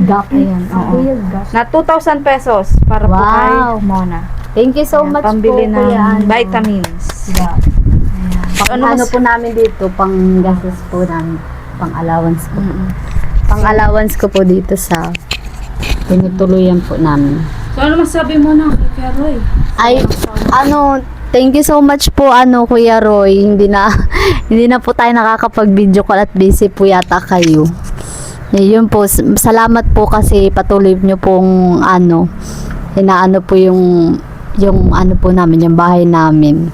Gap. Ayan, oo. Kuya Gap. Na 2,000 pesos para po kay Wow. Mona. Thank you so Ayan, much pambili po, ng Kuya Ano. vitamins. Gap. Ano Ano mas- po namin dito, pang gastos po namin, pang allowance ko. Mm-mm. Pang allowance ko po dito sa tinutuluyan po namin. So, ano masabi mo na kay Kuya Roy? Ay, thank you so much po, Kuya Roy. Hindi na po tayo nakakapag-video call at busy po yata kayo. Yun po, salamat po kasi patuloy nyo pong inaano po yung ano po namin, yung bahay namin.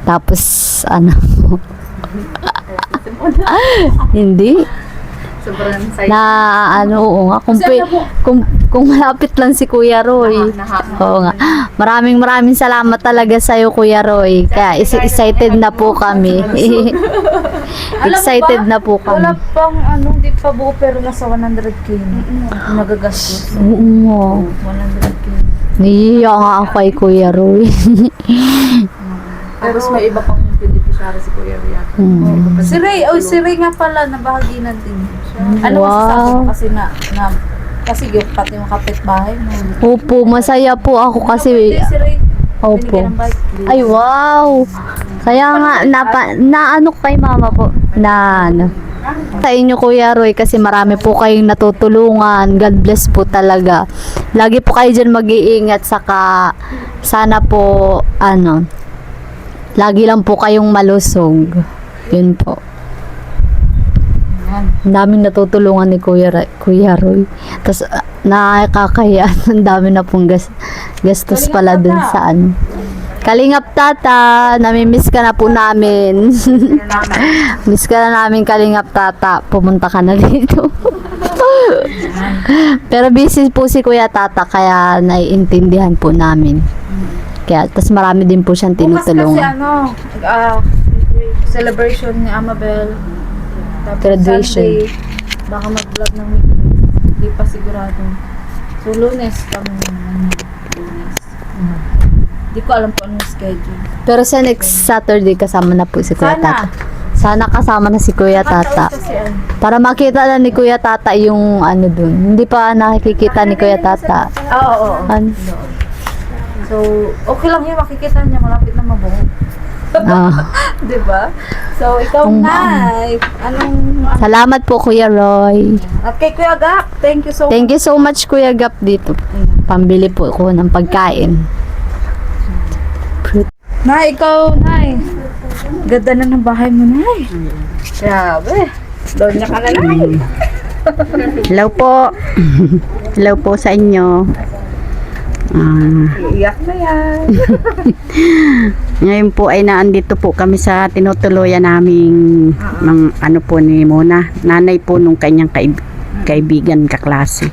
Tapos, hindi. Sobrang excited. Na ano, oo nga, kung malapit lang si Kuya Roy. Oo nga. Maraming salamat talaga sa iyo, Kuya Roy. Kaya excited na po kami. Excited na po Wala kami. pang di pa buo pero nasa 100k na. Nagagastos. Oo. 100k. Niya nga ako kay Kuya Roy. Tapos may iba pang beneficiary si Kuya Ria. Si Ray nga pala, nabahagi natin. Ano Wow. masasabi mo kasi kasi yung pati yung kapitbahay mo. Opo, masaya po ako kasi. Si Ray, Opo. binigyan ng bike. Ay, wow! Kaya nga, naano ko kay mama po, sa inyo, Kuya Roy, kasi marami po kayong natutulungan. God bless po talaga. Lagi po kayo dyan mag-iingat, saka sana po, lagi lang po kayong malusog. Yun po. Ang daming natutulungan ni Kuya Roy. Tapos, nakakaya. Ang dami na pong gastos pala dun sa Kalingap Tata, namimiss ka na po namin. Miss ka na namin, Kalingap Tata. Pumunta ka na dito. Pero busy po si Kuya Tata, kaya naiintindihan po namin. Kaya, tas marami din po siyang Bukas kasi tinutulungan. celebration ni Amabel. Tapos Graduation. Sunday, baka mag-vlog ng weekend. Hindi pa sigurado. So, Lunes kami naman. Lunes. Hindi ko alam po anong schedule. Pero sa next Saturday, kasama na po si Kuya Sana. Tata. Sana kasama na si Kuya Tata. Kasi Para makita na ni Kuya Tata yung dun. Hindi pa nakikita ni Kuya Tata. Oo. So, okay lang yun. Makikita niya. Malapit na mabuo. Diba? So, ikaw na. Anong... Salamat po, Kuya Roy. At kay Kuya Gap, thank you so much. Thank you so much, Kuya Gap, dito. Pambili po ko ng pagkain. Nay, ikaw, Nay. Ganda na ng bahay mo, Nay. Grabe. Donya ka na, Nay. Hello po. Hello po sa inyo. Iyak na yan. Ngayon po ay naandito po kami sa tinutuluyan naming po ni Mona. Nanay po nung kanyang kaibigan, kaklase.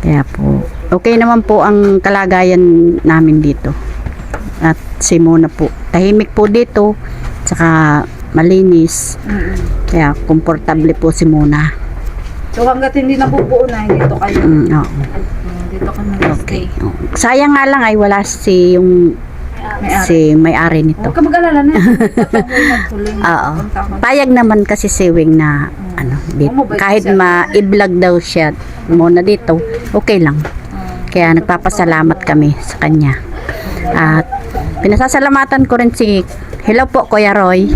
Kaya po, okay naman po ang kalagayan namin dito. At si Mona po, tahimik po dito, saka malinis. Kaya komportable po si Mona. So, hanggat hindi nabubuo na, dito kayo. Oo. Dito ka mag-stay. Sayang nga lang ay wala si may-ari nito. Huwag ka mag-alala na. Patuloy magtuloy. Oo. Payag naman kasi si Wing na dito. Kahit ma-i-vlog daw siya muna dito, okay lang. Kaya nagpapasalamat kami sa kanya. At pinasasalamatan ko rin si hello po Kuya Roy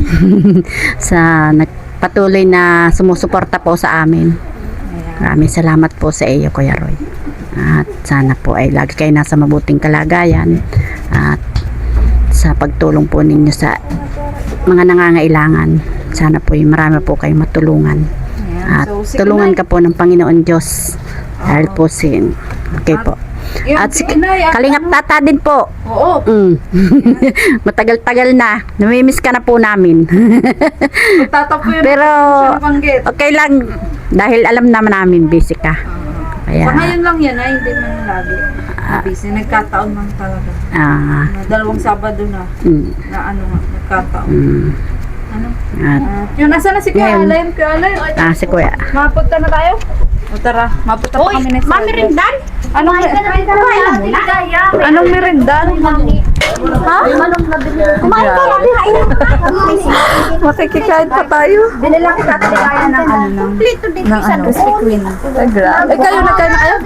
sa nagpatuloy na sumusuporta po sa amin. Maraming salamat po sa iyo, Kuya Roy. At sana po ay lagi kayo nasa mabuting kalagayan at sa pagtulong po ninyo sa mga nangangailangan. Sana po ay marami po kayong matulungan. At tulungan ka po ng Panginoon Diyos. Dahil po okay po. At si Kalingap Tata din po. Oo. Matagal-tagal na. Namimiss ka na po namin. Tatapuin Pero na banggit. okay lang. Dahil alam naman namin busy ka. Kaya, Sa ngayon lang yan, ay hindi man lagi. Busy. Nagkataon lang talaga. Dalawang Sabado na. Nagkataon. At, Yun, nasa na si Kuya Alain? Kuya Alain? si Kuya. Mapunta na tayo? O tara, mapunta pa kami next. Mami Rindan? Anong merinda? Ha? Kumain ka lang. Makikikain pa tayo. Binila kita kaya ng Krispy Kreme. Grabe. Kayo, nagkain na kayo?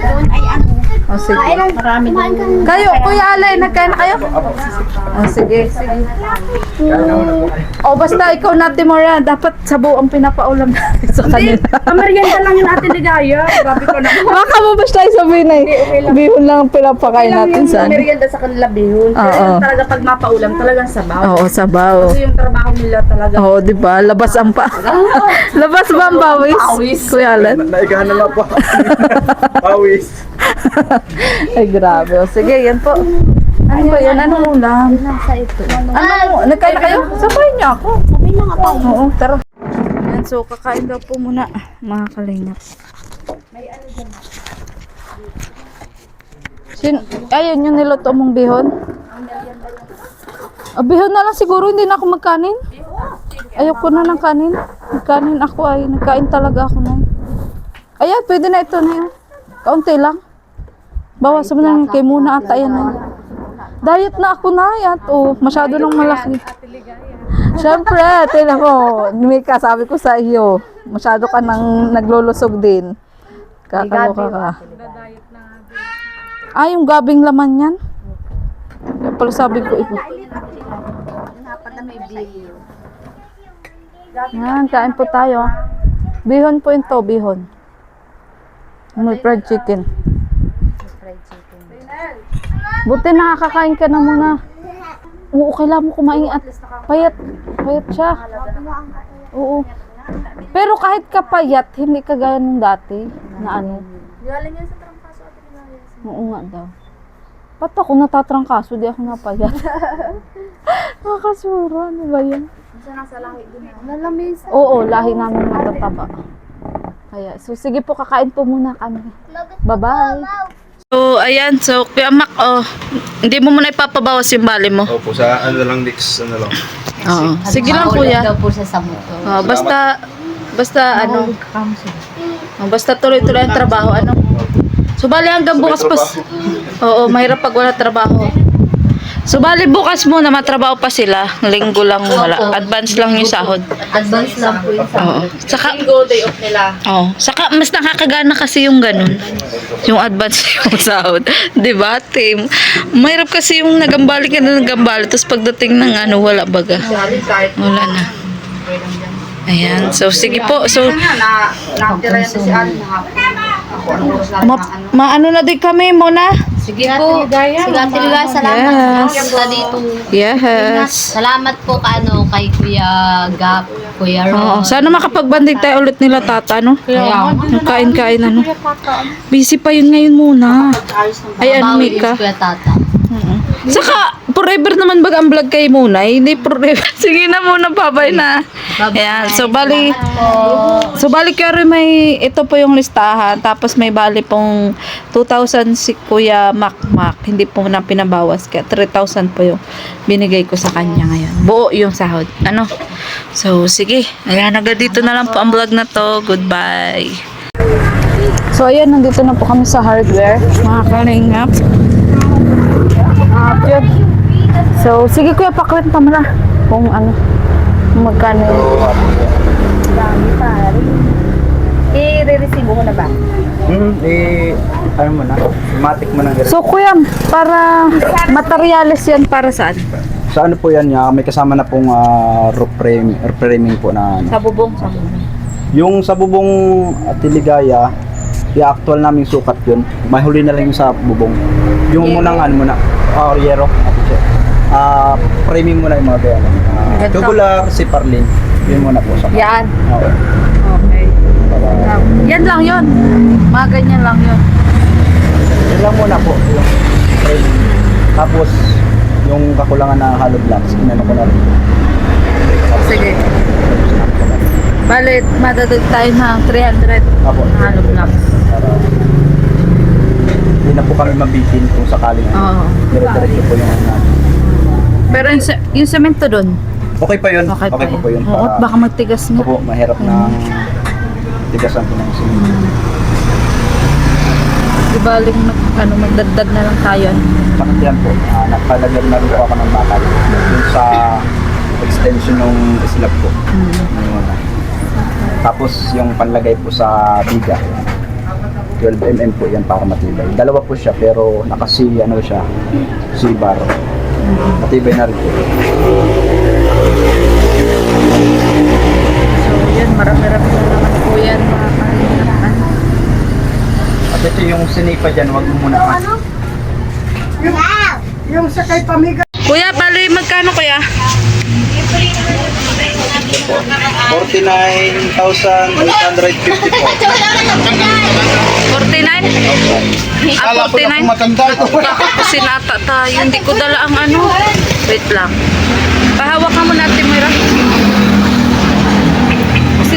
O sige. Kayo, Kuya Alay, nagkain na kayo? O sige. O basta ikaw na, Timora, dapat sabo ang pinapaulam natin sa kanila. Merienda lang yun natin ligaya. Grabe ko na. Baka mo basta sabihin na bihon lang ang pinapakain natin sa ano. Merienda sa kanila bihon. Oo. Pero talaga pag mapaulam, talagang sabaw. Oo, sabaw. Kasi yung trabaho nila talaga. Oo, di ba? Labas ang Labas ba ang pawis? Kuya Alan? Naigahan na lang po. Pawis. Ay, grabe. O, sige, yan po. Ano ba yan? Anong ulam? Ano? Nagkain na kayo? Sabayin niyo ako. Sabayin lang ako. Oo, tara. Yan Ayan, so kakain daw po muna mga kalingap. Ayun yung niluto mong bihon. Bihon na lang siguro, hindi na ako magkanin. Ayoko na ng kanin. Magkanin ako ay, nagkain talaga ako na. Ayan, pwede na ito na yun. Kaunti lang. Bawasan mo na kay muna ata yan na yun. Diet na ako na yan. Oh, masyado nang malaki. Siyempre, tinan mo, Mika, sabi ko sa iyo, masyado ka nang naglulusog din. Kakaloka ka. Yung gabing laman yan. Kaya pala sabi ko ito. Yan, kain po tayo. Bihon po ito, bihon. May fried chicken. Buti nakakakain ka na muna. Oo, kailangan mo kumain at payat. Payat siya. Oo. Pero kahit kapayat, hindi kagaya nung dati na ano. Galing yan sa trangkaso at Oo nga daw. Ba't ako natatrangkaso? Di ako napayat. Nakakasura. Ano ba yan? Isa nasa lahi din. Lalamisa. Oo, lahi namin matataba. Kaya, so sige po, kakain po muna kami. Bye-bye. So, ayan. So, Kuya Mac, hindi mo muna ipapabawas yung bali mo. Opo, sa ano lang, next ano lang. Oo. Sige lang, Maulan Kuya. daw po siya sa motor. Basta tuloy-tuloy ang trabaho, ano. So, bali hanggang bukas pa. Oo, mahirap pag wala trabaho. So, bali bukas muna, matrabaho pa sila. Linggo lang wala. Advance lang yung sahod. Advance lang po yung Oo. Saka, Linggo, day off nila. Saka mas nakakagana kasi yung ganun. Yung advance yung sahod. Diba, Tim? Mahirap kasi yung nagambali ka na nagambali. Tapos pagdating ng ano, wala baga. Wala na. Ayan. So, sige po. So, Nakatira yan si Ann. Ako, ano oras na maano na din kami muna. Sige po. Sige, Ate Ligaya, salamat. Punta dito. Yes. Salamat po kay Kuya Gap, Kuya Oo. Ron. Sana makapagbandig tayo ulit nila tata, no? Yung kain-kain, ano? Busy pa yun ngayon muna. Ay, ano, Bawi Mika? is Kuya Tata. Saka, forever naman bag ang vlog kay muna. Hindi forever. Sige na muna, babay na. Ayan, so bali, kaya may, ito po yung listahan. Tapos may bali pong 2,000 si Kuya Mac. Hindi po na pinabawas. Kaya 3,000 po yung binigay ko sa kanya ngayon. Buo yung sahod. Ano? So, sige. Ayan, hanggang dito na lang po ang vlog na to. Goodbye. So, ayan, nandito na po kami sa hardware. Mga kalingap. Yun. So, sige kuya, pakwenta mo na kung ano, magkano yung dami pa rin. I-re-receive mo na ba? Ano mo na, matik mo nang So kuya, para materyales yan para saan? Sa ano po yan, may kasama na pong roof framing po na ano. Sa bubong. Yung sa bubong Tiligaya, i-actual namin sukat yun. May huli na lang yung sa bubong. Yung munang ano muna, yero. Framing muna yung mga gaya. Tubular, si Parlin. Yun muna po sa Yan. Oo. Okay. Para, Yan lang yun. Mga ganyan lang yun. yun lang muna po. Yung framing. Tapos, yung kakulangan na hollow blocks, inano ko na rin. Sige. Balit, madadag tayo ng 300 Apo. halong blocks. Para hindi na po kami mabitin kung sakaling Oo. dire-diretso po yung ano. Pero yung semento doon, Okay pa yun. okay pa po yun. Oo, at baka magtigas nga. Opo, mahirap na tigasan po ng simento. Di baling magdagdag na lang tayo. Bakit yan po? Nagpalagyan na rin po ako ng bakal. Yung sa extension ng slab po. Ano. Tapos yung panlagay po sa biga. 12mm po yan para matibay. Dalawa po siya pero ano siya, C-bar. Matibay na rin po. So yan, marami-rami na naman po yan mga kalingan. At ito yung sinipa dyan, wag mo muna. Kuya, bali magkano kuya? 49,850 po. 49? Ah, 49? Baka kasi nata tayo. Hindi ko dala ang ano. Wait lang. Pahawak ka mo natin, Moira. Kasi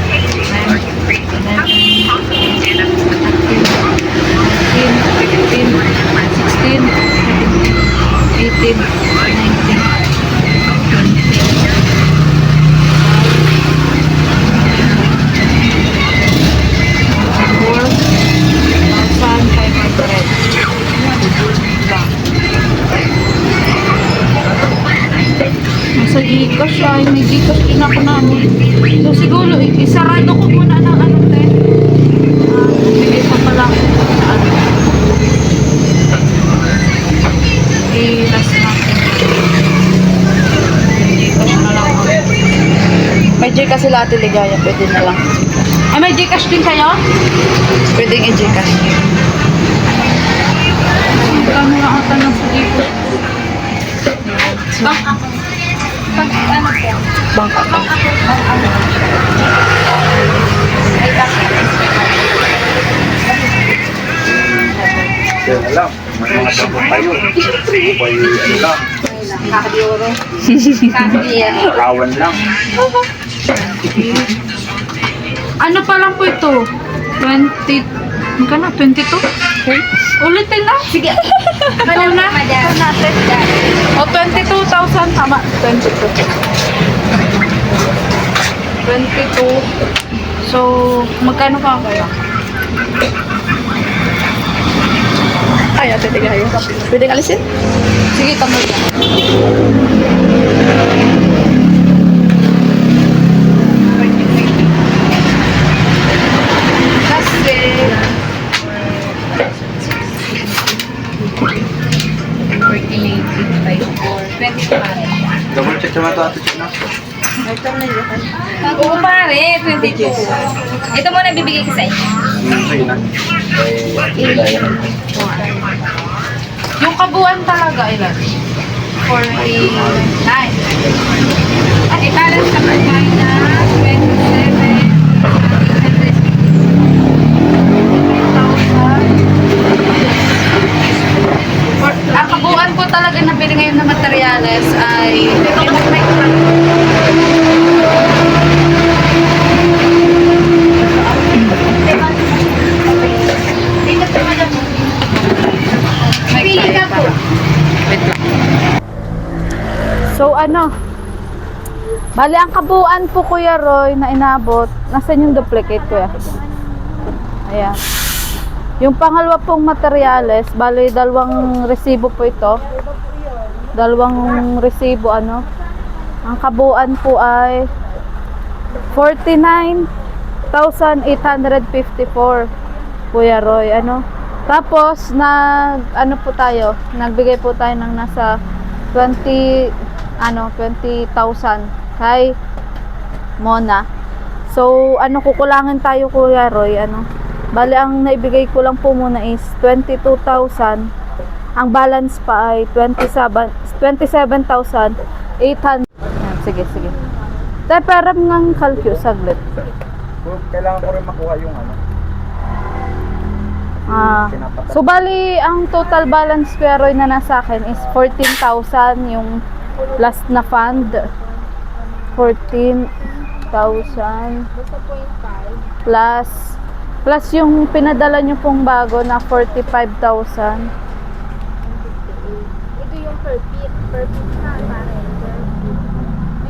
Sa Gcash ay may Gcash din ako namin. So siguro isarado ko muna ng ano te. Bigay pa pala ako sa ano. I-last natin. Gcash na lang ako. May Gcash sila Ate Ligaya, pwede na lang. Ay may Gcash din kayo? Pwedeng i-Gcash. Kamo na ata ng sa Gcash. Bank account. Bank account. Yan na lang. May mga bako tayo. May ano lang. Kawan lang. Ano pa lang po ito? 20... Magkano? 22? Ulitin na. Sige. Ito na. O, 22,000. Tama. 22. 22. So, magkano pa kayo? Ay, ate, tigayo. Pwede alisin? Sige, tama na. Kasi... Double check naman ito, ate check na. Oo pare, 22. Ito muna bibigay ko sa inyo. Sige na. Yung kabuuan talaga, ilan? 49. At i-balance sa pagkain na 27,000. Ang kabuuan ko talaga na bili ngayon na materyales ay Pili ka po. So ano, bali ang kabuuan po Kuya Roy na inabot, nasan yung duplicate kuya? Ayan. Yung pangalawa pong materyales, bali dalawang resibo po ito. Dalawang resibo ano. Ang kabuuan po ay 49,854 Kuya Roy, ano. Tapos ano po tayo, nagbigay po tayo ng nasa 20,000 kay Mona. So ano, kukulangin tayo Kuya Roy, ano. Bali ang naibigay ko lang po muna is 22,000. Ang balance pa ay 27,800. Sige. Tayo para ng calculate saglit. Kailangan ko rin makuha yung ano. So bali ang total balance Kuya Roy na nasa akin is 14,000 yung last na fund. 14,000 plus yung pinadala nyo pong bago na 45,000. Ito yung perfect na pare.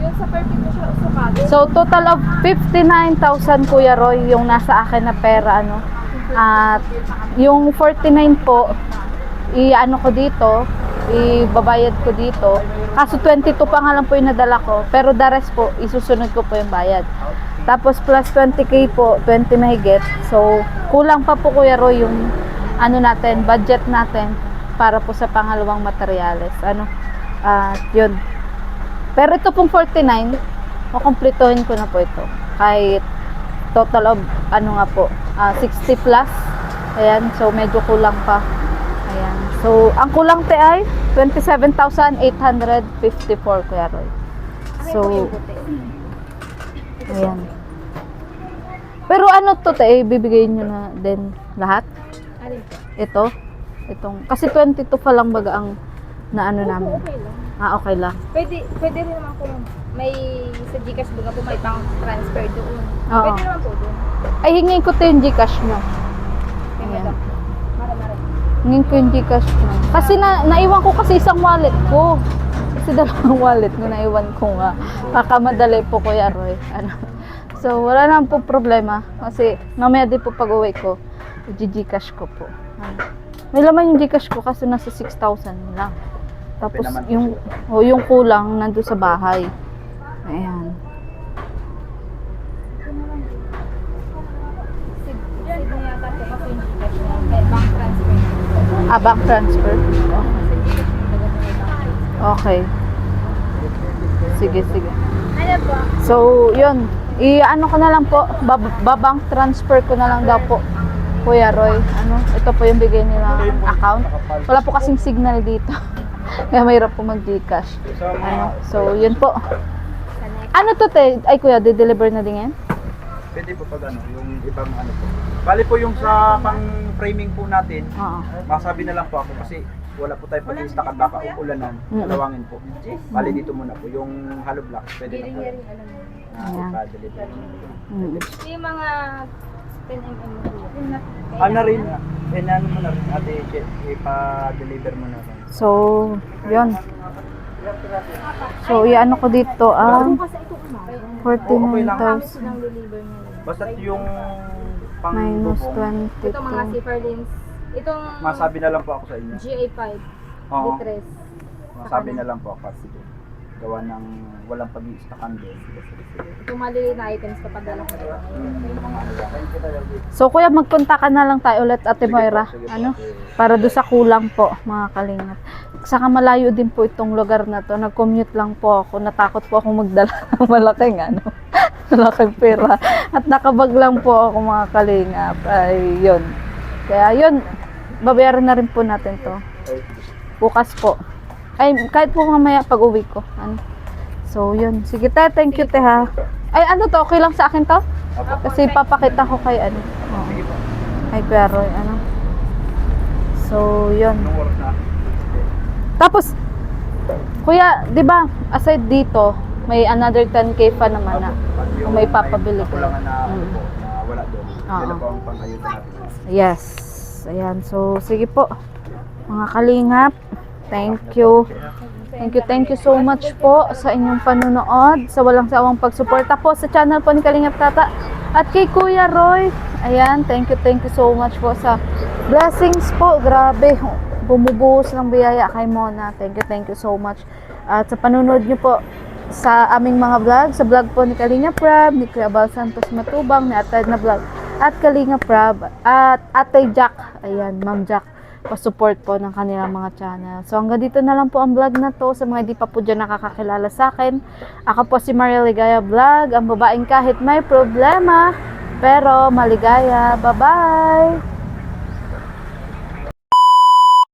Yung sa perfect mo siya usukado. So total of 59,000 Kuya Roy yung nasa akin na pera, ano. At yung 49 po, i-ano ko dito, ibabayad ko dito. Kaso 22 pa nga lang po yung nadala ko. Pero the rest po, isusunod ko po yung bayad. Tapos plus 20k po, 20 mahigit. So, kulang pa po Kuya Roy yung ano natin, budget natin para po sa pangalawang materyales. Yun. Pero ito pong 49, makompletohin ko na po ito. Kahit total of, 60 plus. Ayan, so medyo kulang pa. Ayan. So, ang kulang te ay 27,854 Kuya Roy. So, ayan. Pero ano to te, bibigay nyo na din lahat? Ito? Itong, kasi 22 pa lang baga ang naano namin. Okay lang. Pwede rin naman kung may sa Gcash baga po may bank transfer doon. Oo. Pwede naman po doon. Ay, hingin ko to yung Gcash nyo. Ayan. Hingin ko yung Gcash nyo. Kasi naiwan ko kasi isang wallet ko. Kasi dalawang wallet ko naiwan ko nga. Kakamadali po Kuya Roy. So, wala naman po problema. Kasi mamaya din po pag uwi ko, i-Gcash ko po. May laman yung Gcash ko kasi nasa 6,000 lang. Tapos yung kulang nandun sa bahay. Ayan. Bank transfer. Okay. Sige. So, yun. I-ano ko na lang po. Bank transfer ko na lang daw po. Kuya Roy. Ito po yung bigay nila account. Wala po kasing signal dito. Kaya mahirap po mag-Gcash. So, yun po. Ano to te? Ay kuya, de-deliver na din yan? Pwede po pag yung ibang po. Bali po yung sa pang-framing po natin, masabi na lang po ako kasi wala po tayong pag-instakan baka ulanan, dalawangin po. Bali dito muna po, yung hollow block, pwede na po. I-deliver. Yung mga 10mm po. Rin, ano mo na rin, ate, ipa-deliver mo na rin. So, yun. So, i-ano ko dito ang 49,000 Basta yung pang minus bubong, 22. Ito mga zipper links. Itong masabi na lang po ako sa inyo. GA5. Oo. Litres. Masabi na lang po ako kasi gawa ng walang pag-i-stackan din. Itong maliliit na items kapag dala ko ito. So, kuya, magpunta ka na lang tayo ulit, Ate Moira. Para do sa kulang po, mga kalingap. Saka malayo din po itong lugar na to. Nag-commute lang po ako. Natakot po akong magdala ng malaking pera. At nakabag lang po ako, mga kalingap. Ay, yun. Kaya yun, babayaran na rin po natin to. Bukas po. Ay, kahit po mamaya pag uwi ko. So, yun. Sige, thank you, te, ha. Ay, to? Okay lang sa akin to? Kasi papakita ko kay Ay, Kuya Roy, So, yun. Tapos, kuya, di ba, aside dito, may another 10k pa naman na kung may papabili ko. Kulangan na wala doon. Yun po ang pang-ayuda natin. Yes. Ayan. So, sige po. Mga kalingap, thank you. Thank you so much po sa inyong panunood, sa walang sawang pagsuporta po sa channel po ni Kalingap Tata at kay Kuya Roy. Ayan, thank you so much po sa blessings po. Grabe, bumubuhos ng biyaya kay Mona. Thank you so much. At sa panunood nyo po sa aming mga vlog, sa vlog po ni Kalingap Rab, ni Kuya Bal Santos Matubang, ni Ate na vlog, at Kalingap Rab, at Ate Jack, ayan, Ma'am Jack, pa-support po ng kanilang mga channel. So hanggang dito na lang po ang vlog na to. Sa mga di pa po dyan nakakakilala sa akin, ako po si Maria Ligaya Vlog, ang babaeng kahit may problema, pero maligaya. Bye-bye!